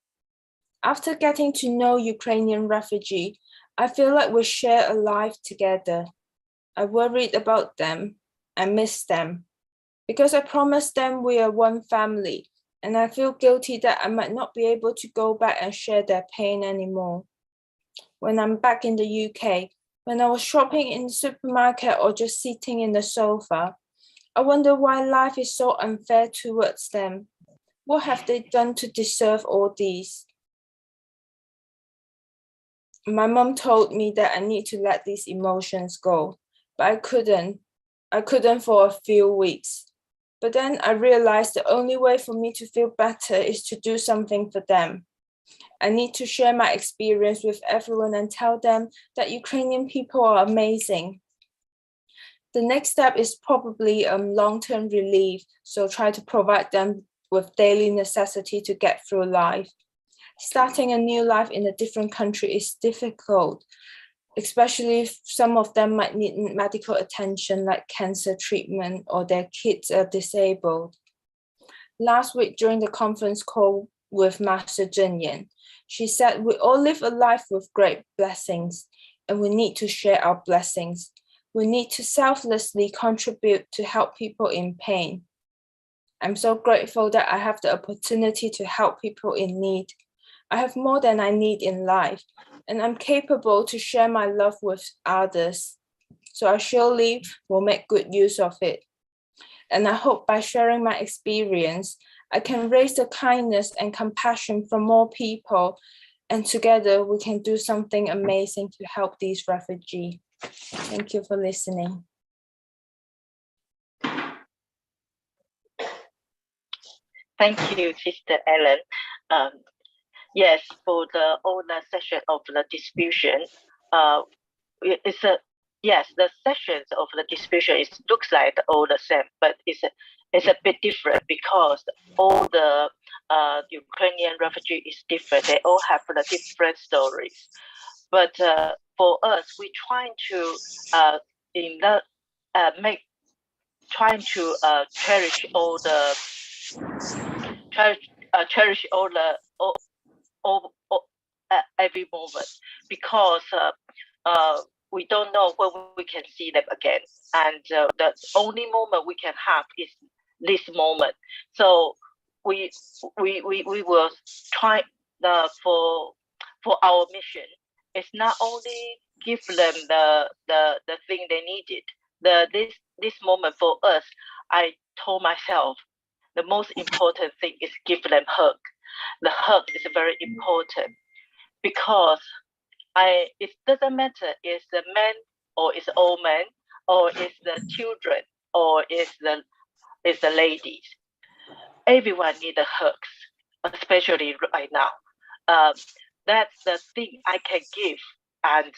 After getting to know Ukrainian refugee, I feel like we share a life together. I worried about them. I miss them. Because I promised them we are one family, and I feel guilty that I might not be able to go back and share their pain anymore. When I'm back in the UK, when I was shopping in the supermarket or just sitting in the sofa, I wonder why life is so unfair towards them. What have they done to deserve all these? My mom told me that I need to let these emotions go, but I couldn't. I couldn't for a few weeks. But then I realized the only way for me to feel better is to do something for them. I need to share my experience with everyone and tell them that Ukrainian people are amazing. The next step is probably long-term relief, so try to provide them with daily necessity to get through life. Starting a new life in a different country is difficult, especially if some of them might need medical attention like cancer treatment or their kids are disabled. Last week during the conference call with Master Chen, she said we all live a life with great blessings and we need to share our blessings. We need to selflessly contribute to help people in pain. I'm so grateful that I have the opportunity to help people in need. I have more than I need in life, and I'm capable to share my love with others. So I surely will make good use of it. And I hope by sharing my experience, I can raise the kindness and compassion from more people, and together we can do something amazing to help these refugees. Thank you for listening. Thank you, Sister Eilen. Yes, for the older session of the distribution, the sessions of the distribution looks like all the same, but it's a bit different because all the Ukrainian refugees is different. They all have the different stories. But for us, we trying to cherish all the every moment, because we don't know when we can see them again, and the only moment we can have is this moment. So we will try for our mission. It's not only give them the thing they needed. This moment for us, I told myself the most important thing is give them hug. The hug is very important, because it doesn't matter if the man or it's old men, or it's the children, or it's the ladies. Everyone needs hugs, especially right now. That's the thing I can give, and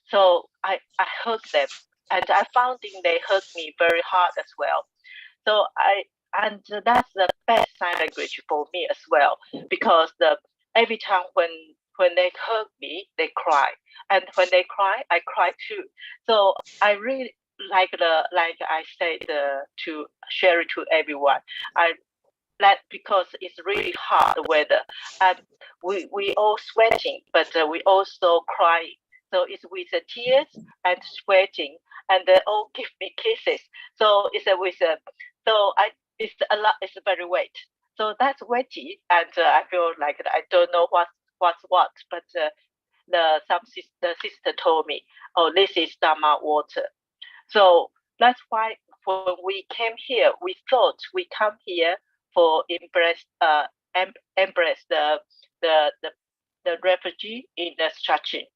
so I hug them, and I found they hug me very hard as well. So that's the best sign language for me as well, because every time when they hug me, they cry, and when they cry, I cry too. So I really like I said to share it to everyone. Because it's really hard weather, and we all sweating, but we also crying. So it's with the tears and sweating, and they all give me kisses. So it's a lot. It's very wet. So that's wetty, and I feel like I don't know what's what. But the sister told me, oh, this is Dharma water. So that's why when we came here, we thought we come here for embrace the refugee in the Szczecin.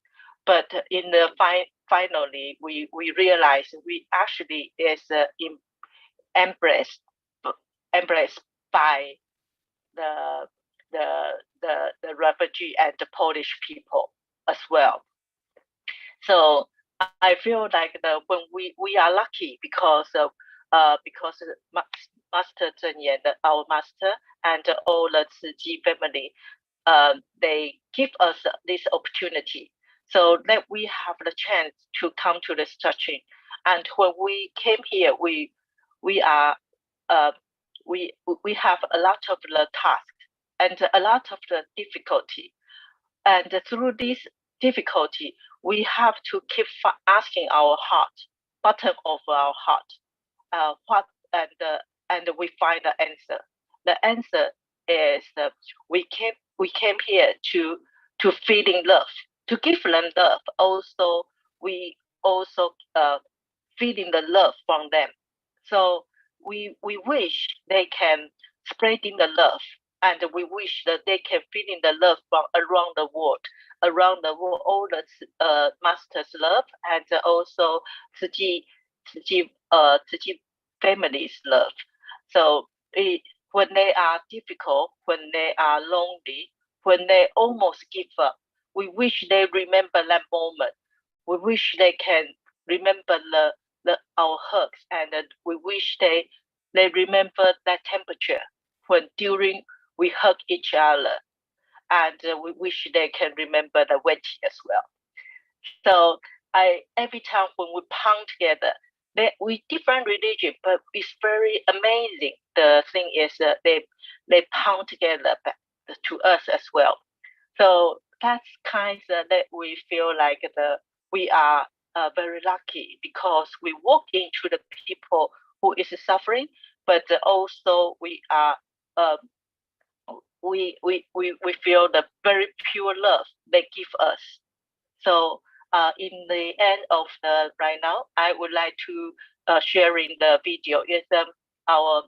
But in the finally we realized we actually is embraced by the refugee and the Polish people as well. So I feel like when we are lucky because Master Chen Yan, our master, and all the Tzu family, they give us this opportunity, so that we have the chance to come to the Szczecin. And when we came here, we have a lot of the tasks and a lot of the difficulty, and through this difficulty, we have to keep asking our heart, bottom of our heart, and we find the answer. The answer is we came here to feeling love, to give them love. Also, we also feeling the love from them. So we wish they can spreading the love, and we wish that they can feeling the love from around the world, all the masters' love, and also Tzu family's love. So when they are difficult, when they are lonely, when they almost give up, we wish they remember that moment. We wish they can remember our hugs, and we wish they remember that temperature when during we hug each other, and we wish they can remember the wetty as well. So every time when we pound together, we different religion, but it's very amazing. The thing is they pound together back to us as well. So that's kind of that we feel like we are very lucky, because we walk into the people who is suffering, but also we are we feel the very pure love they give us. So in the end of right now, I would like to sharing the video. Is our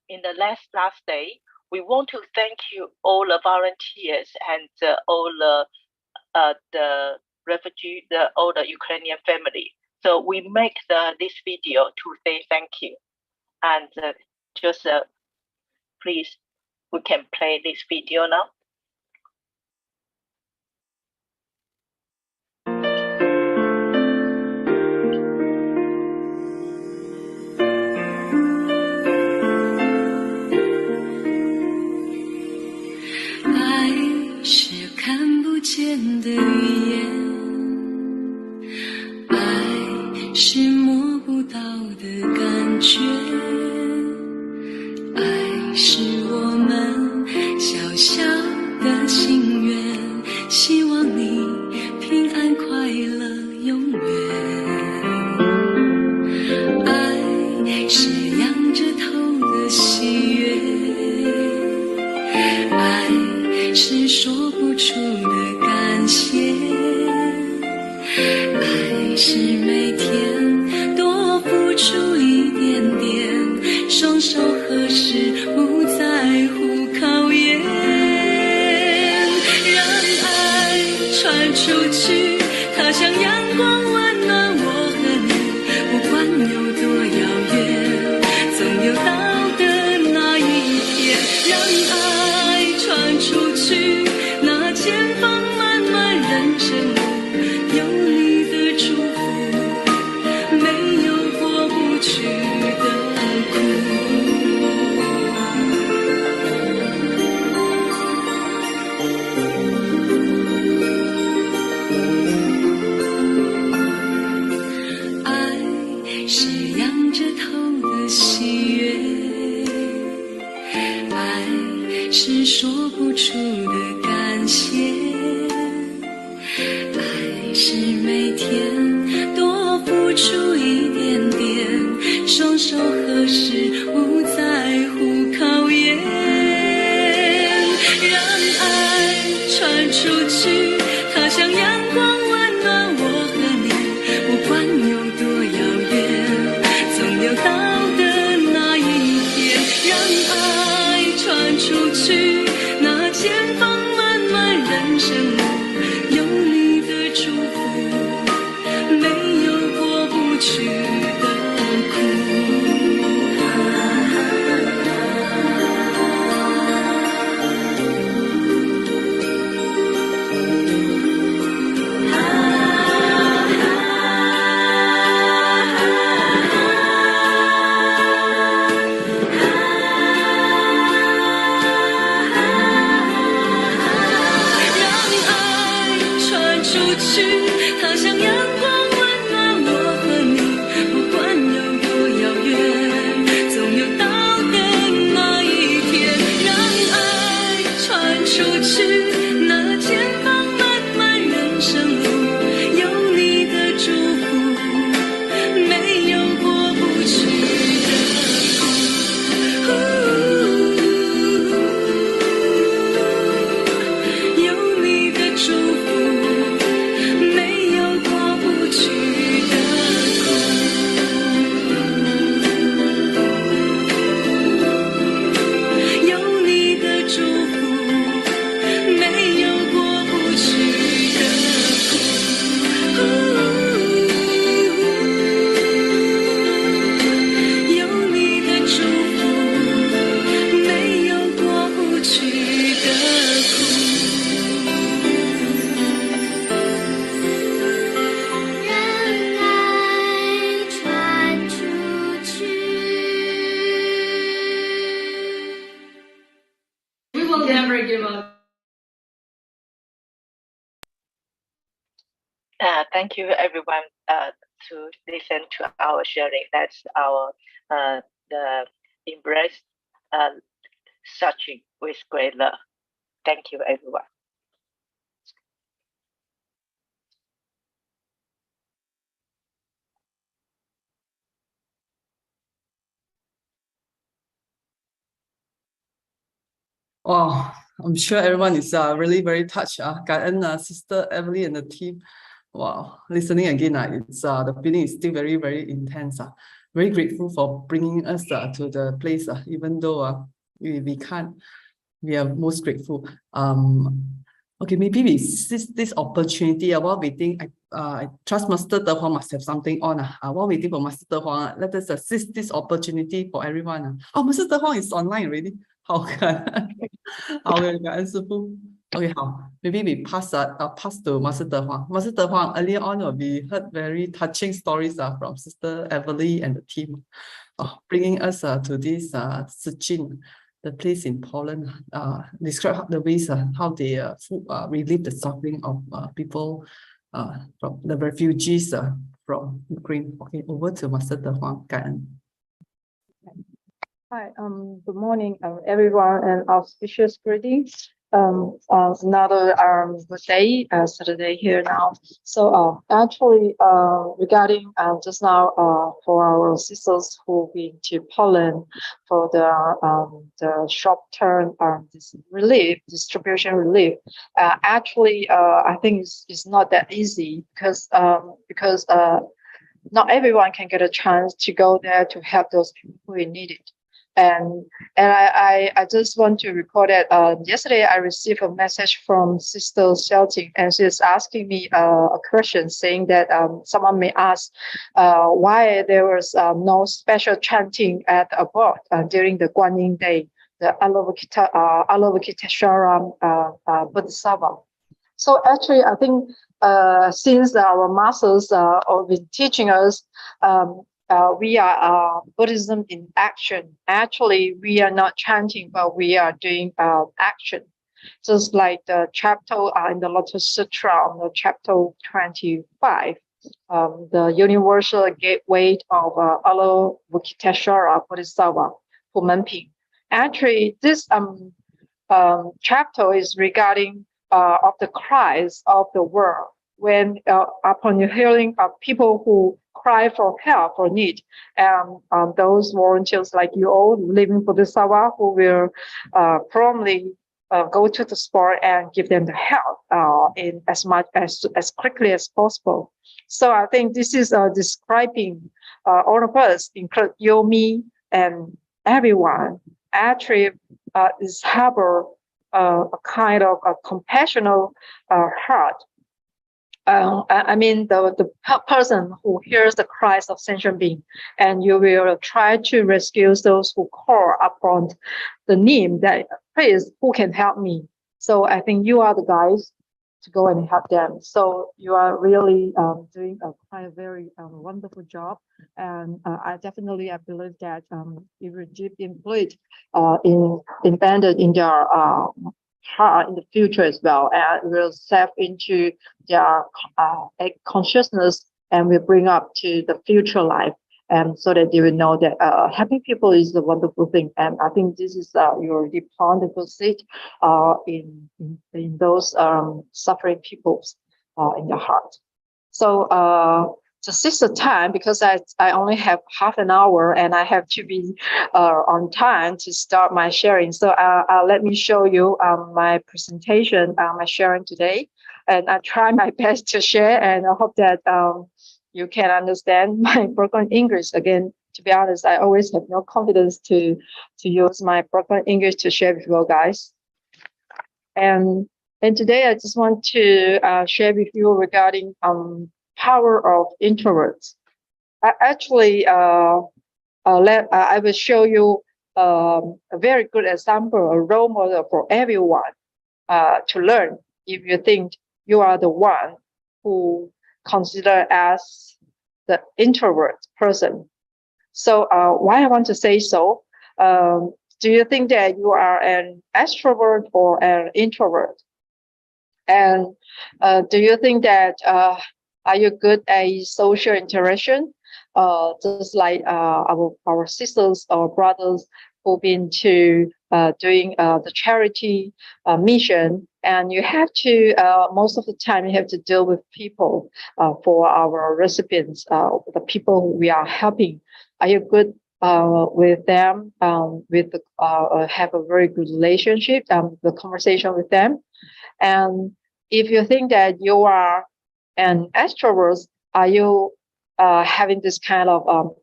in the last day, we want to thank you all the volunteers and all the refugee, all the Ukrainian family. So we make this video to say thank you, and just please, we can play this video now.爱是看不见的语言，爱是摸不到的感觉，爱是我们小小的心愿，希望你平安快乐永远。爱是仰着头的喜悦，爱是说不出的感谢，爱是每天多付出一点点，双手合十不在乎考验，让爱传出去，它像阳光温暖我和你，不管有多遥远，总有到的那一天。让爱传出去，那前方漫漫人生路，有你的祝福，没有过不去的苦。是仰着头的喜悦，爱是说不出的感谢，爱是每天多付出一点点，双手合十不在乎考验。让爱传出去，它像阳光温暖我和你，不管有多遥远，总有到的那一天。让爱传出去，那前方漫漫人生路，有你的祝福，没有过不去的苦。它像阳光温暖我和你，不管有多遥远，总有到的那一天。让爱传出去，那前方漫漫人生路，有你的祝福，没有过不去的苦。有你的祝福，Thank you, everyone, to listen to our sharing. That's our the embrace Szczecin with great love. Thank you, everyone. Wow, I'm sure everyone is really very touched.感恩 Sister Avaley and the team. Wow, listening again, it's the feeling is still very, very intense. Very grateful for bringing us to the place, even though we can't. We are most grateful. Okay, maybe we seize this opportunity. While waiting, I trust Master De Huang must have something on. While waiting for Master De Huang, let us seize this opportunity for everyone. Oh, Master De Huang is online already. 好感恩师父。Okay, 好 maybe we pass to Master De Huang. Master De Huang, earlier on we heard very touching stories from Sister Avaley and the team, bringing us to this Szczecin, the place in Poland. Describe the ways how they relieve the suffering of people from the refugees from Ukraine. Okay, over to Master De Huang. 感恩。Hi, good morning, everyone, and auspicious greetings. Another good day, Saturday here now. So actually, regarding just now for our sisters who been to Poland for the short-term distribution relief, actually, I think it's not that easy because not everyone can get a chance to go there to help those people who need it. And I just want to record that yesterday I received a message from Sister Szczecin, and she's asking me a question, saying that someone may ask why there was no special chanting at abroad during the Guanyin Day, the Avalokiteshvara Bodhisattva. So actually, I think since our masters have been teaching us, we are Buddhism in action. Actually, we are not chanting, but we are doing action. Just like the chapter in the Lotus Sutra on the chapter 25, the universal gateway of Avalokiteshvara Bodhisattva, Humenping. Actually, this chapter is regarding of the cries of the world. When upon hearing of people who cry for help or need, and those volunteers like you all living for the Sawa who will promptly go to the spot and give them the help in as quickly as possible. So I think this is describing all of us, include you, me, and everyone. Actually, is harbor a kind of a compassionate heart. I mean, the person who hears the cries of sentient being, and you will try to rescue those who call upon the name that, please, who can help me? So I think you are the guys to go and help them. So you are really doing a kind of very wonderful job. And I believe that if you deep employed embedded in their heart in the future as well, and will step into their consciousness and will bring up to the future life, and so that they will know that helping people is a wonderful thing. And I think this is your wonderful seat in those suffering peoples in your heart. So just is the time, because I only have half an hour and I have to be on time to start my sharing. So let me show you my presentation, my sharing today. And I try my best to share, and I hope that you can understand my broken English. Again, to be honest, I always have no confidence to use my broken English to share with you guys. And today I just want to share with you regarding power of introverts. I will show you a very good example, a role model for everyone to learn if you think you are the one who consider as the introvert person. So why I want to say so? Do you think that you are an extrovert or an introvert? And do you think that are you good at social interaction? Just like our sisters or brothers who've been to doing the charity mission, and you have to most of the time you have to deal with people for our recipients, the people who we are helping. Are you good with them? Have a very good relationship, the conversation with them. And if you think that you are an extrovert, are you having this kind of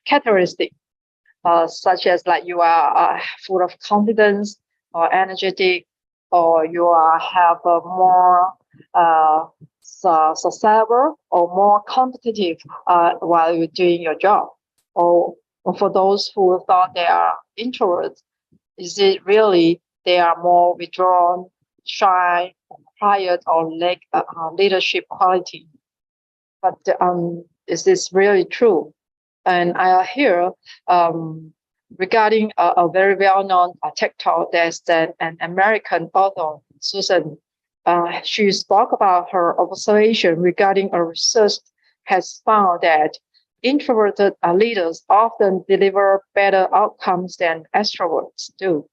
characteristic, such as like you are full of confidence or energetic, or you have a more sociable or more competitive while you're doing your job? Or for those who thought they are introverts, is it really they are more withdrawn, shy, quiet, or lack leadership quality? But is this really true? And I hear regarding a very well-known TikTok, there's an American author, Susan. She spoke about her observation regarding a research has found that introverted leaders often deliver better outcomes than extroverts do.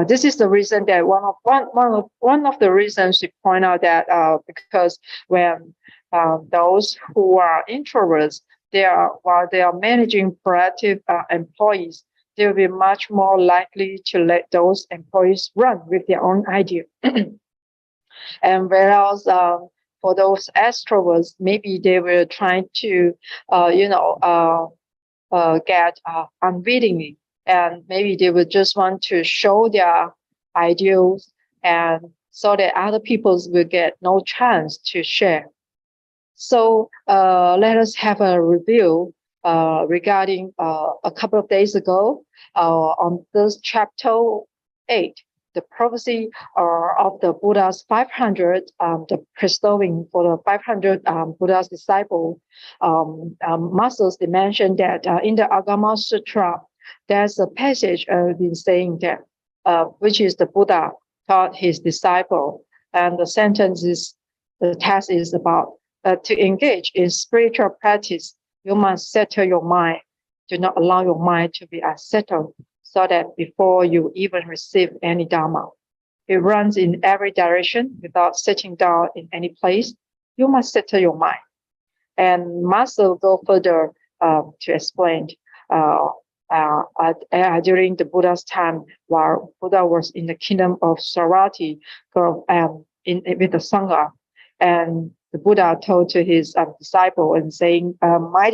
This is the reason that one of the reasons she point out that because when those who are introverts, while they are managing proactive employees, they will be much more likely to let those employees run with their own idea. And whereas for those extroverts, maybe they were trying to, get unwittingly, and maybe they would just want to show their ideals, and so that other people will get no chance to share. So let us have a review regarding a couple of days ago on this chapter 8, the prophecy of the Buddha's 500, the bestowing for the 500 Buddha's disciple. Masters, they mentioned that in the Agama Sutra, there's a passage been saying that, which is the Buddha taught his disciple, and the sentence is, the text is about to engage in spiritual practice, you must settle your mind. Do not allow your mind to be unsettled, so that before you even receive any Dharma, it runs in every direction without sitting down in any place. You must settle your mind. And Master will go further to explain during the Buddha's time, while Buddha was in the kingdom of Sarati with the Sangha, and the Buddha told to his disciple and saying, my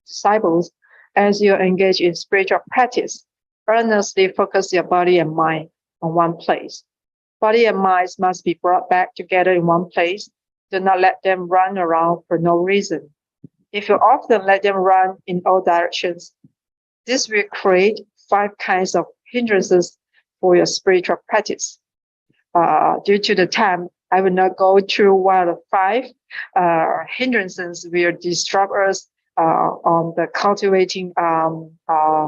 disciples, as you engage in spiritual practice, earnestly focus your body and mind on one place. Body and mind must be brought back together in one place. Do not let them run around for no reason. If you often let them run in all directions, this will create 5 kinds of hindrances for your spiritual practice. Due to the time, I will not go through one of the 5 hindrances will disrupt us on the cultivating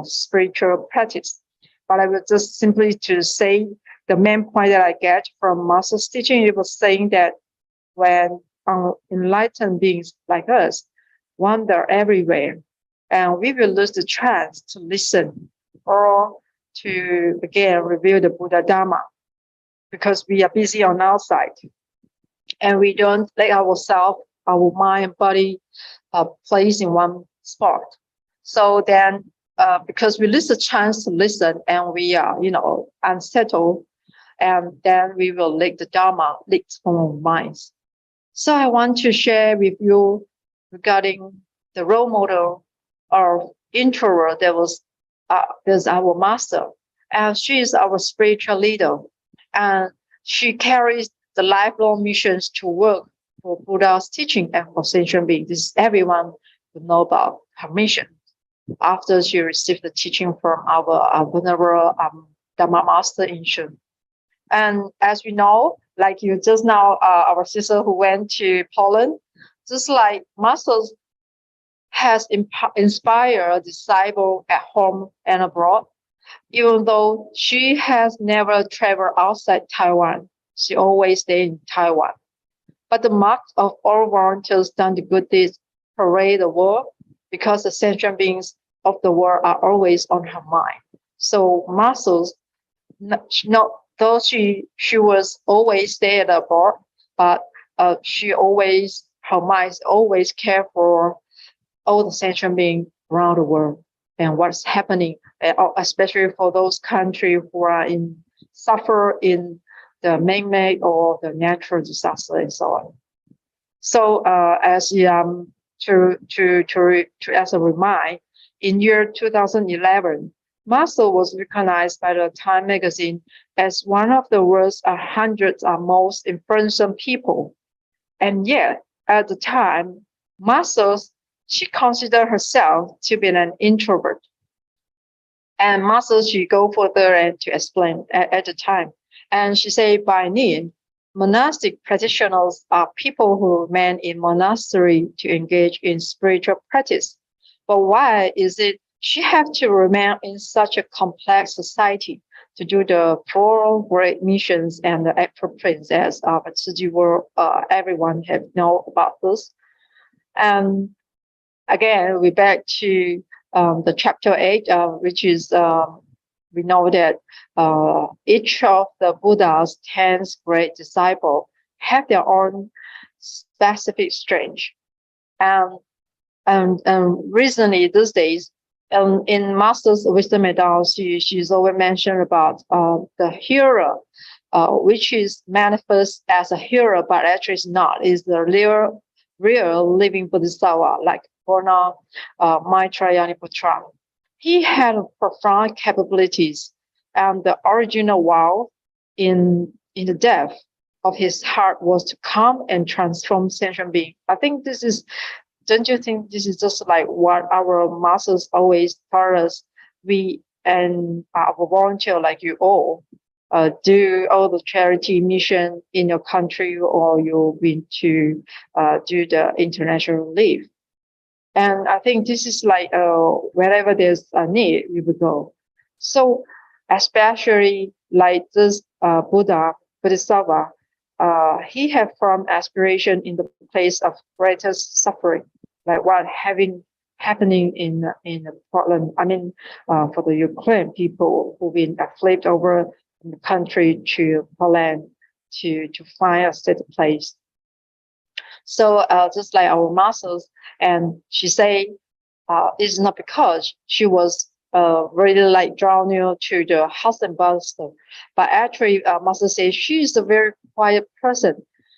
spiritual practice. But I will just simply to say the main point that I get from Master's teaching. It was saying that when enlightened beings like us wander everywhere, and we will lose the chance to listen or to again review the Buddha Dharma, because we are busy on our side and we don't let ourselves, our mind and body place in one spot. So then, because we lose the chance to listen and we are, unsettled, and then we will let the Dharma leak from our minds. So I want to share with you regarding the role model of introvert that was there's our master, and she is our spiritual leader, and she carries the lifelong missions to work for Buddha's teaching and for sentient beings. This everyone would know about her mission after she received the teaching from our venerable Dharma master in Chen. And as we know, like you just now, our sister who went to Poland, just like masters has inspired a disciple at home and abroad. Even though she has never traveled outside Taiwan, she always stayed in Taiwan. But the marks of all volunteers done the good deeds parade the world, because the sentient beings of the world are always on her mind. So masters, though she was always stayed abroad, but her mind always care for all the sentient beings around the world and what's happening, especially for those countries who are suffer in the man-made or the natural disaster and so on. So as a reminder, in year 2011, Master was recognized by the Time magazine as one of the world's 100 most influential people. And yet, at the time, she considered herself to be an introvert. And Master, she go further and to explain at the time. And she said, by need, monastic practitioners are people who remain in monastery to engage in spiritual practice. But why is it she have to remain in such a complex society to do the 4 great missions and the actual princess of Tzu world? Everyone have know about this. And again, we back to the chapter 8, which is we know that each of the Buddha's 10 great disciples have their own specific strength. And recently, these days, in Master's Wisdom Medal, she's always mentioned about the hero which is manifest as a hero, but actually is not, is the real living Bodhisattva, like Purna Maitrayaniputra. He had profound capabilities, and the original vow in the depth of his heart was to come and transform sentient being. I think this is, don't you think this is just like what our masters always tell us? We and our volunteer like you all do all the charity mission in your country, or you've been to do the international leave. And I think this is like wherever there's a need, we would go. So especially like this Bodhisattva, he had firm aspiration in the place of greatest suffering, like what happening in Portland. I mean, for the Ukraine people who've been flipped over in the country to Poland to find a safe place. So just like our masters, and she say, it's not because she was really like drawn to the house and bustle, but actually master says she's a very quiet person.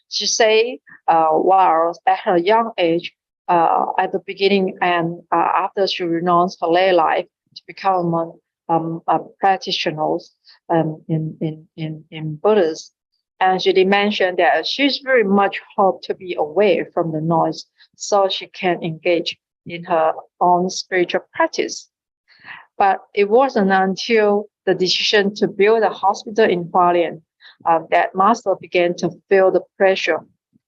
She say, while at her young age, at the beginning and after she renounced her lay life to become a practitioner in Buddhism. And she did mention that she's very much hope to be away from the noise so she can engage in her own spiritual practice. But it wasn't until the decision to build a hospital in Hualien that master began to feel the pressure.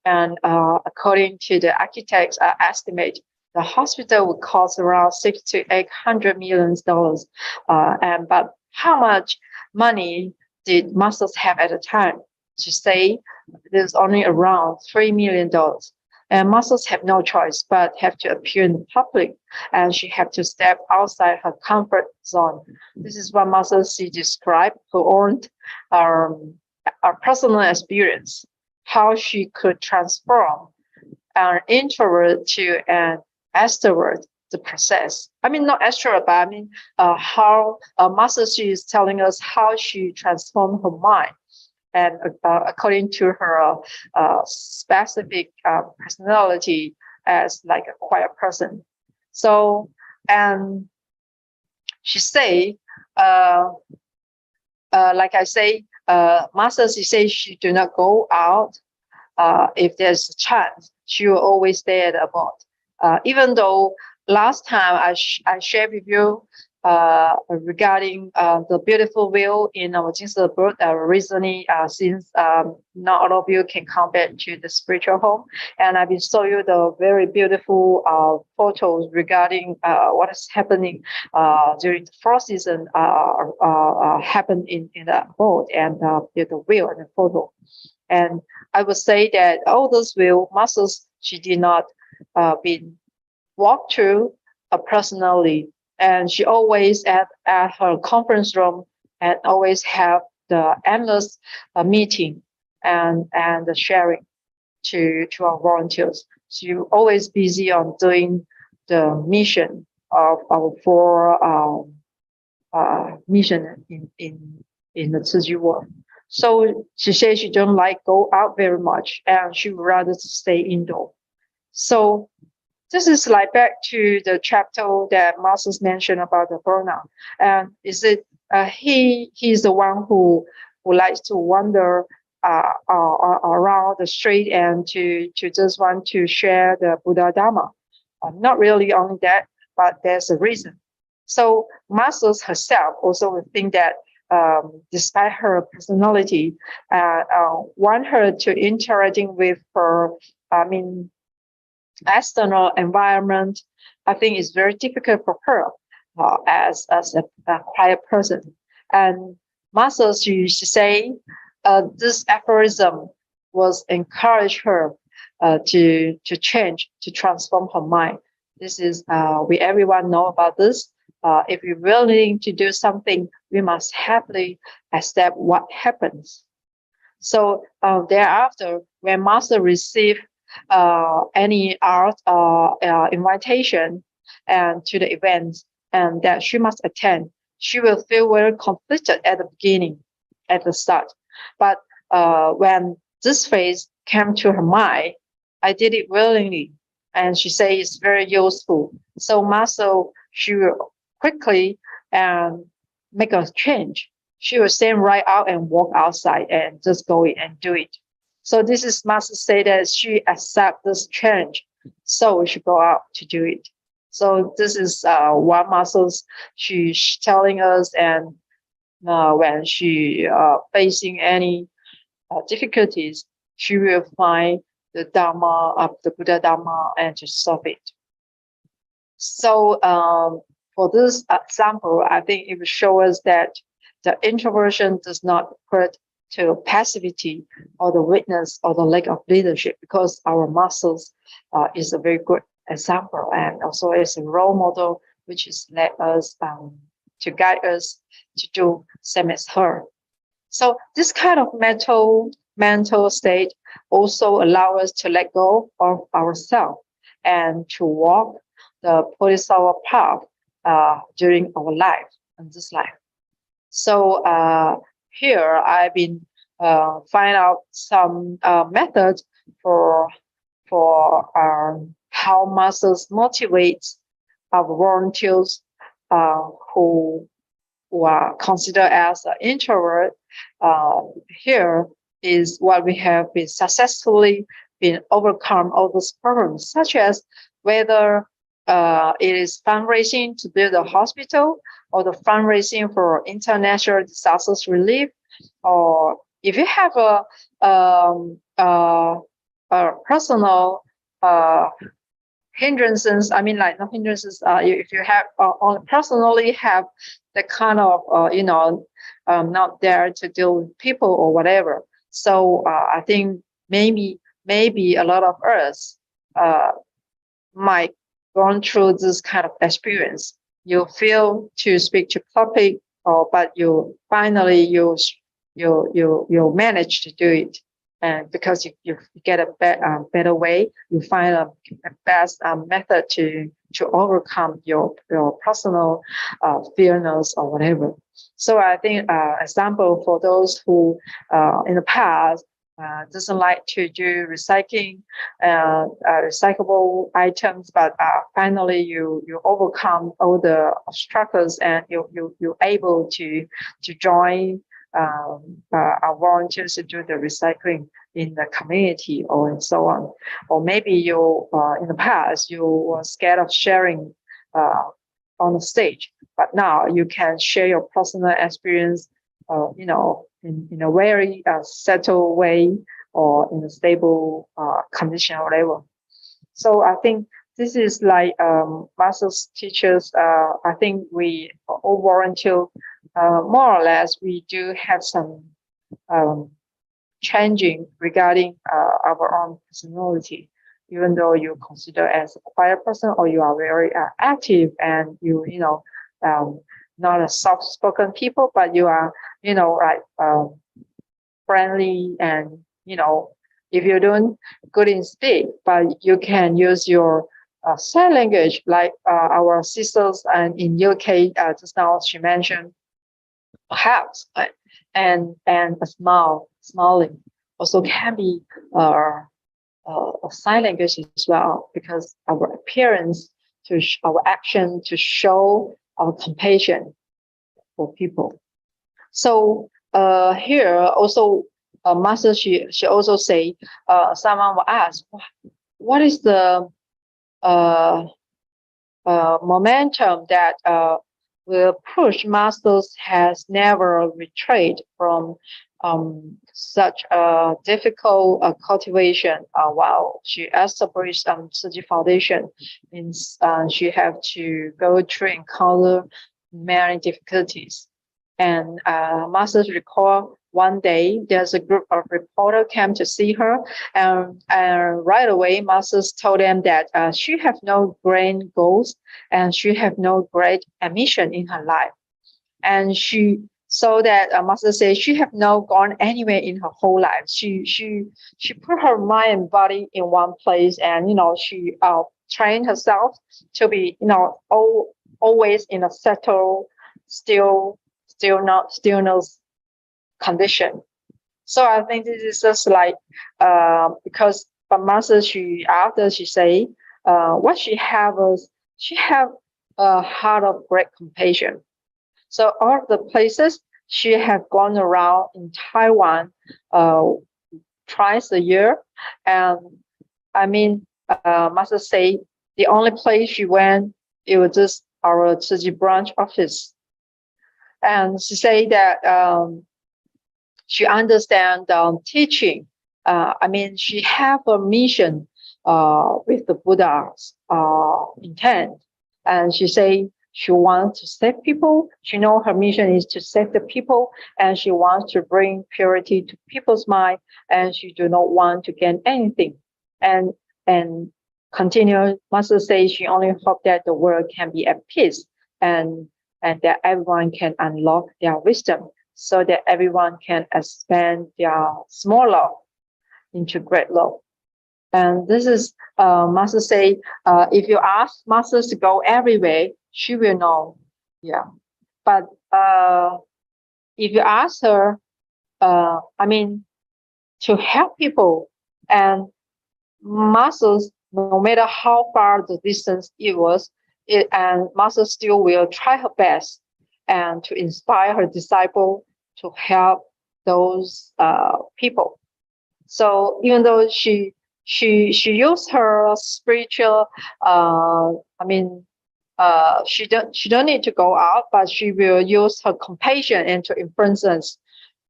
And according to the architect's estimate, the hospital would cost around $600 to $800 million. But how much money did masters have at the time? To say there's only around $3 million. And masters have no choice but have to appear in the public, and she had to step outside her comfort zone. This is what Master C described, who owned our personal experience, how she could transform an introvert to an extrovert, the process. I mean, not extrovert, but I mean how Master C is telling us how she transformed her mind. And according to her specific personality as like a quiet person. So, and she say, like I say, Master, she says she do not go out. If there's a chance, she will always stay at the abode. Even though last time I shared with you regarding the beautiful view in our Jinsa Bird recently, since not all of you can come back to the spiritual home, and I've been showing you the very beautiful photos regarding what is happening during the frost season happened in the boat and the wheel and the photo. And I would say that all those wheel muscles she did not been walked through personally. And she always at her conference room and always have the endless meeting and the sharing to our volunteers. She always busy on doing the mission of our 4 mission in the Tzu world. So she says she don't like go out very much, and she would rather stay indoor. So this is like back to the chapter that Masters mentioned about the burnout. And is it he's the one who likes to wander around the street and to just want to share the Buddha Dharma. Not really only that, but there's a reason. So Masters herself also would think that despite her personality, want her to interacting with her, external environment, I think is very difficult for her as a quiet person. And Masters used to say this aphorism was encourage her to change, to transform her mind. This is we everyone know about this. If we're willing to do something, we must happily accept what happens. So thereafter, when Master received any art invitation and to the events and that she must attend, she will feel very conflicted at the beginning, at the start. But when this phase came to her mind, I did it willingly. And she said it's very useful. So Master, she will quickly make a change. She will stand right out and walk outside and just go in and do it. So this is Master say that she accept this change. So we should go out to do it. So this is what Master's she's telling us, and when she facing any difficulties, she will find the Dharma of the Buddha Dharma and to solve it. So for this example, I think it will show us that the introversion does not put to passivity or the weakness or the lack of leadership, because our muscles is a very good example, and also is a role model which is led us to guide us to do same as her. So this kind of mental state also allow us to let go of ourselves and to walk the Bodhisattva path during our life, in this life. So here I've been find out some methods for how masters motivate our volunteers who are considered as an introvert. Here is what we have been successfully been overcome all those problems, such as whether it is fundraising to build a hospital, or the fundraising for international disasters relief, or if you have a personal hindrances, I mean, like not hindrances, if you have personally have the kind of not there to deal with people or whatever. So I think maybe a lot of us might gone through this kind of experience. You feel to speak to public, but you finally you manage to do it, and because you get a better way, you find a best method to overcome your personal fearness or whatever. So I think example for those who in the past doesn't like to do recycling, recyclable items, but finally you overcome all the obstacles and you're able to join our volunteers to do the recycling in the community or and so on. Or maybe you in the past you were scared of sharing on the stage, but now you can share your personal experience in a very settled way or in a stable condition or whatever. So I think this is like masters teachers. I think we all volunteer more or less. We do have some changing regarding our own personality. Even though you consider as a quiet person or you are very active and not a soft-spoken people, but you are friendly and if you're doing good in speak, but you can use your sign language, like our sisters and in UK just now she mentioned perhaps and a smiling also can be a sign language as well, because our appearance our action to show our compassion for people. So here also master she also say someone will ask, what is the momentum that will push masters has never retreated from such a difficult cultivation while she established Su Ching Foundation. Means she have to go through and encounter many difficulties. And masters recall one day there's a group of reporters came to see her, and right away masters told them that she have no grand goals and she have no great ambition in her life, and so that master said she have not gone anywhere in her whole life. She put her mind and body in one place, and she trained herself to be always in a settled stillness condition. So I think this is just like because but master she after she say what she have was she have a heart of great compassion. So all of the places she have gone around in Taiwan twice a year, and I mean master say the only place she went it was just our Szczecin branch office, and she say that she understand teaching. I mean, she have a mission with the Buddha's intent, and she say she wants to save people. She know her mission is to save the people, and she wants to bring purity to people's mind, and she do not want to gain anything. And continue, Master say she only hope that the world can be at peace, and that everyone can unlock their wisdom, so that everyone can expand their small love into great love. And this is Master say, if you ask Masters to go everywhere, she will know. Yeah. But if you ask her, I mean, to help people, and Masters, no matter how far the distance it was, and Master still will try her best and to inspire her disciple to help those people. So even though she used her spiritual, I mean, she don't need to go out, but she will use her compassion and to influence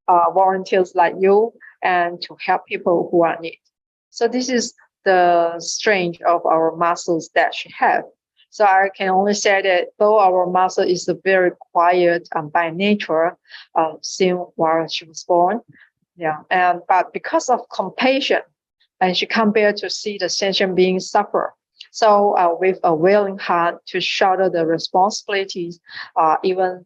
volunteers like you and to help people who are in need. So this is the strength of our masters that she have. So I can only say that though our master is a very quiet by nature, since while she was born, yeah, and but because of compassion, and she come there to see the sentient beings suffer. So with a willing heart to shoulder the responsibilities, even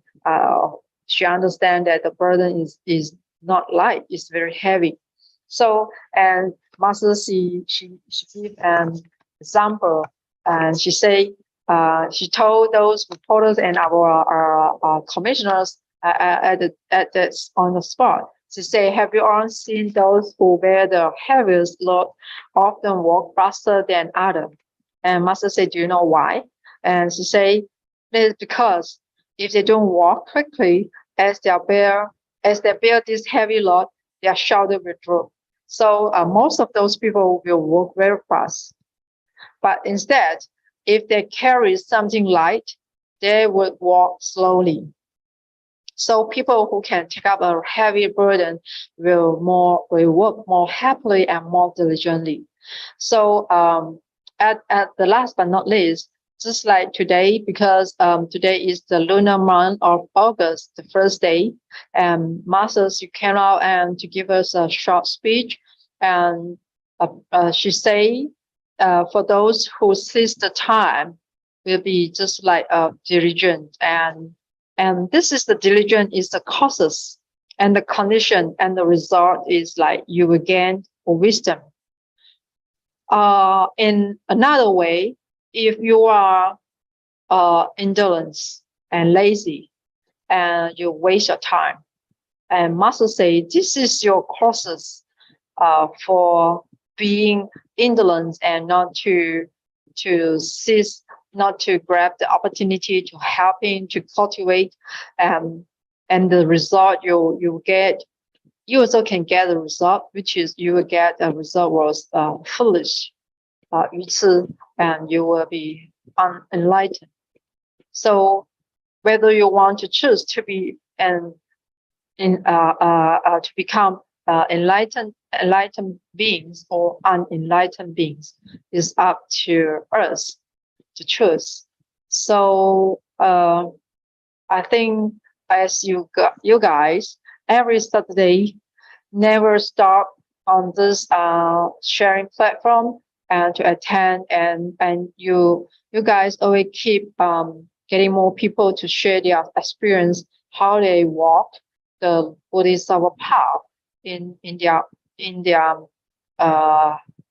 she understands that the burden is not light; it's very heavy. So and Master she give an example, and she say she told those reporters and our commissioners at this on the spot. She say, have you all seen those who bear the heaviest load often walk faster than others? And Master say, do you know why? And she say, it's because if they don't walk quickly as they bear this heavy load, their shoulder will drop. So most of those people will walk very fast. But instead, if they carry something light, they would walk slowly. So people who can take up a heavy burden will work more happily and more diligently. So at the last but not least, just like today, because today is the lunar month of August, the first day, and Masters, you came out and to give us a short speech, and she say, for those who seize the time, will be just like diligent, and this is the diligent is the causes, and the condition and the result is like you will gain wisdom. In another way, if you are indolent and lazy, and you waste your time, and Master say this is your causes for being indolent and not to seize, not to grab the opportunity to helping to cultivate, and the result you get, you also can get a result, which is you will get a result was foolish, 愚痴, and you will be unenlightened. So whether you want to choose to be to become enlightened beings or unenlightened beings is up to us to choose. So I think as you guys every Saturday never stop on this sharing platform and to attend, and you guys always keep getting more people to share their experience, how they walk the Bodhisattva path in their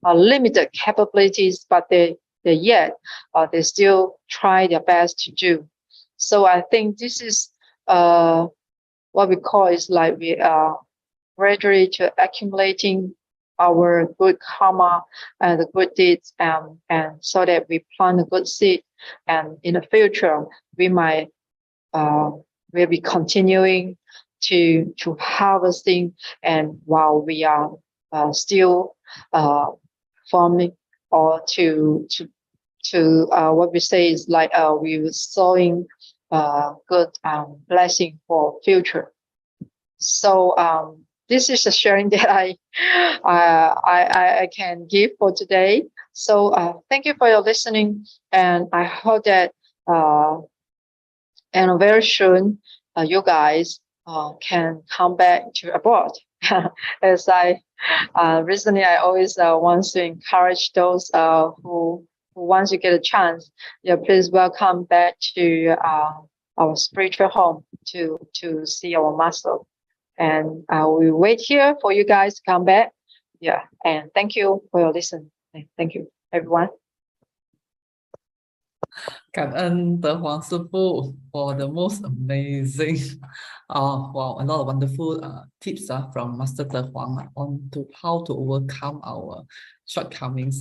limited capabilities, but they still try their best to do. So I think this is what we call is like we gradually to accumulating our good karma and the good deeds, and so that we plant a good seed, and in the future we might will be continuing to harvesting, and while we are still forming, or to what we say is like we were sowing good blessing for future. So this is a sharing that I can give for today. So thank you for your listening, and I hope that and very soon you guys can come back to abroad. As I recently, I always want to encourage those who once you get a chance, yeah, please welcome back to our spiritual home to see our master. And we wait here for you guys to come back. Yeah, and thank you for your listen. Thank you, everyone. 感恩德皇师父 for the most amazing, wow, a lot of wonderful tips from Master De Huang on to how to overcome our shortcomings.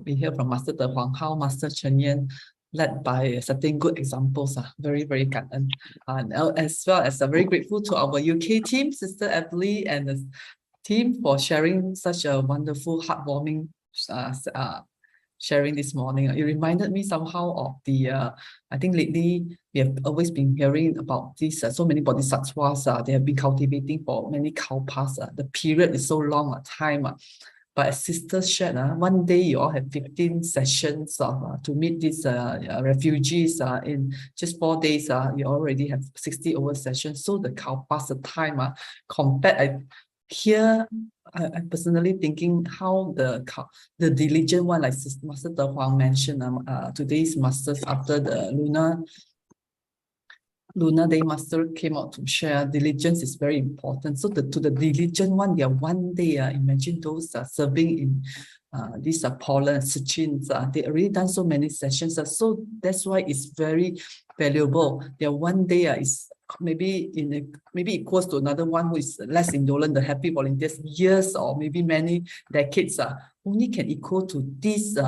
We hear from Master De Huang how Master Chen led by setting good examples. Very, very 感恩. And as well as very grateful to our UK team, Sister Avaley and the team for sharing such a wonderful, heartwarming sharing this morning. It reminded me somehow of the, I think lately we have always been hearing about this, so many bodhisattvas, they have been cultivating for many kalpas. The period is so long a time. But as sisters shared, one day you all have 15 sessions to meet these refugees in just 4 days. You already have 60 over sessions. So the kalpas, the time compared, here, I'm personally thinking how the diligent one, like Master De Huang mentioned, today's masters after the Lunar Day Master came out to share, diligence is very important. So to the diligent one, yeah, one day, imagine those serving in these Poland, Szczecin, they already done so many sessions. So that's why it's very valuable. Their one day is maybe equals to another one who is less indolent, the happy volunteers, years or maybe many decades only can equal to these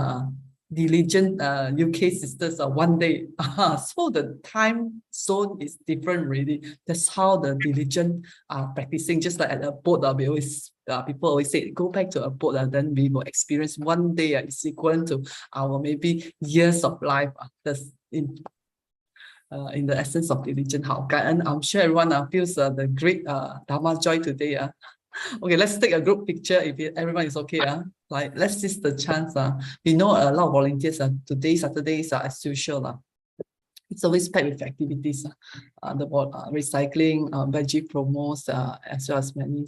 diligent UK sisters one day. So the time zone is different really. That's how the diligent are practicing. Just like at a boat, we always people always say, go back to a boat, then we will experience one day is equal to our maybe years of life. That's in the essence of diligent. And I'm sure everyone feels the great Dharma joy today. Okay, let's take a group picture if everyone is okay. Like, let's seize the chance. We know a lot of volunteers. Today, Saturdays, as usual. It's always packed with activities. The recycling, veggie promos, as well as many.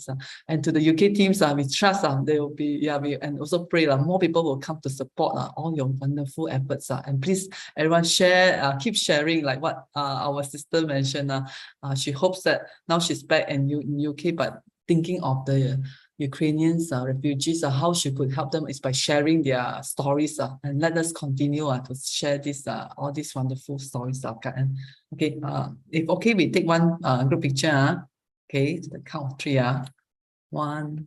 And to the UK teams, we trust they will be, and also pray more people will come to support all your wonderful efforts. And please, everyone share, keep sharing, like what our sister mentioned. She hopes that now she's back in UK, but thinking of the Ukrainians, refugees, how she could help them is by sharing their stories, and let us continue to share this all these wonderful stories. Okay, if okay, we take one group picture. Okay, to the count of 3. One.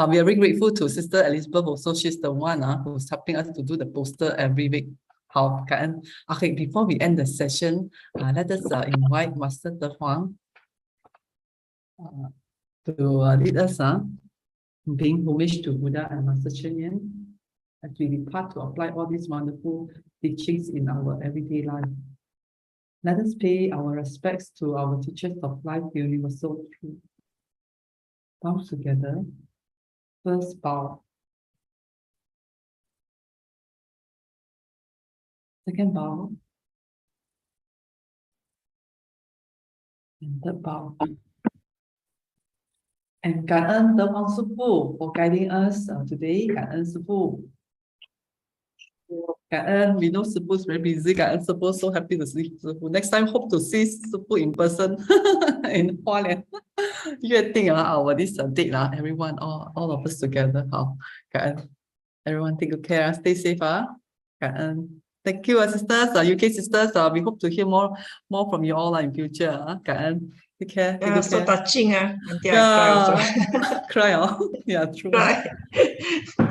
We are very grateful to Sister Elizabeth also. She's the one who's helping us to do the poster every week. Okay, before we end the session, let us invite Master De Huang to lead us, paying homage to Buddha and Master Chen, as we depart to apply all these wonderful teachings in our everyday life. Let us pay our respects to our teachers of life, the universal truth. Bow together. First bow. Second bow. And third bow. And 感恩德皇师父 for guiding us today. 感恩师父。感恩 we know 师父 is very busy. 感恩师父 so happy to see 师父. Next time hope to see 师父 in person in Hualien. 约定our this date everyone all of us together. 好，感恩 everyone take good care, stay safe 感恩 thank you sisters, UK sisters. We hope to hear more from you all in future. 感恩 Take care. Take Yeah, good so care. touching, until I cry also. Cry, oh. Yeah, true. Cry.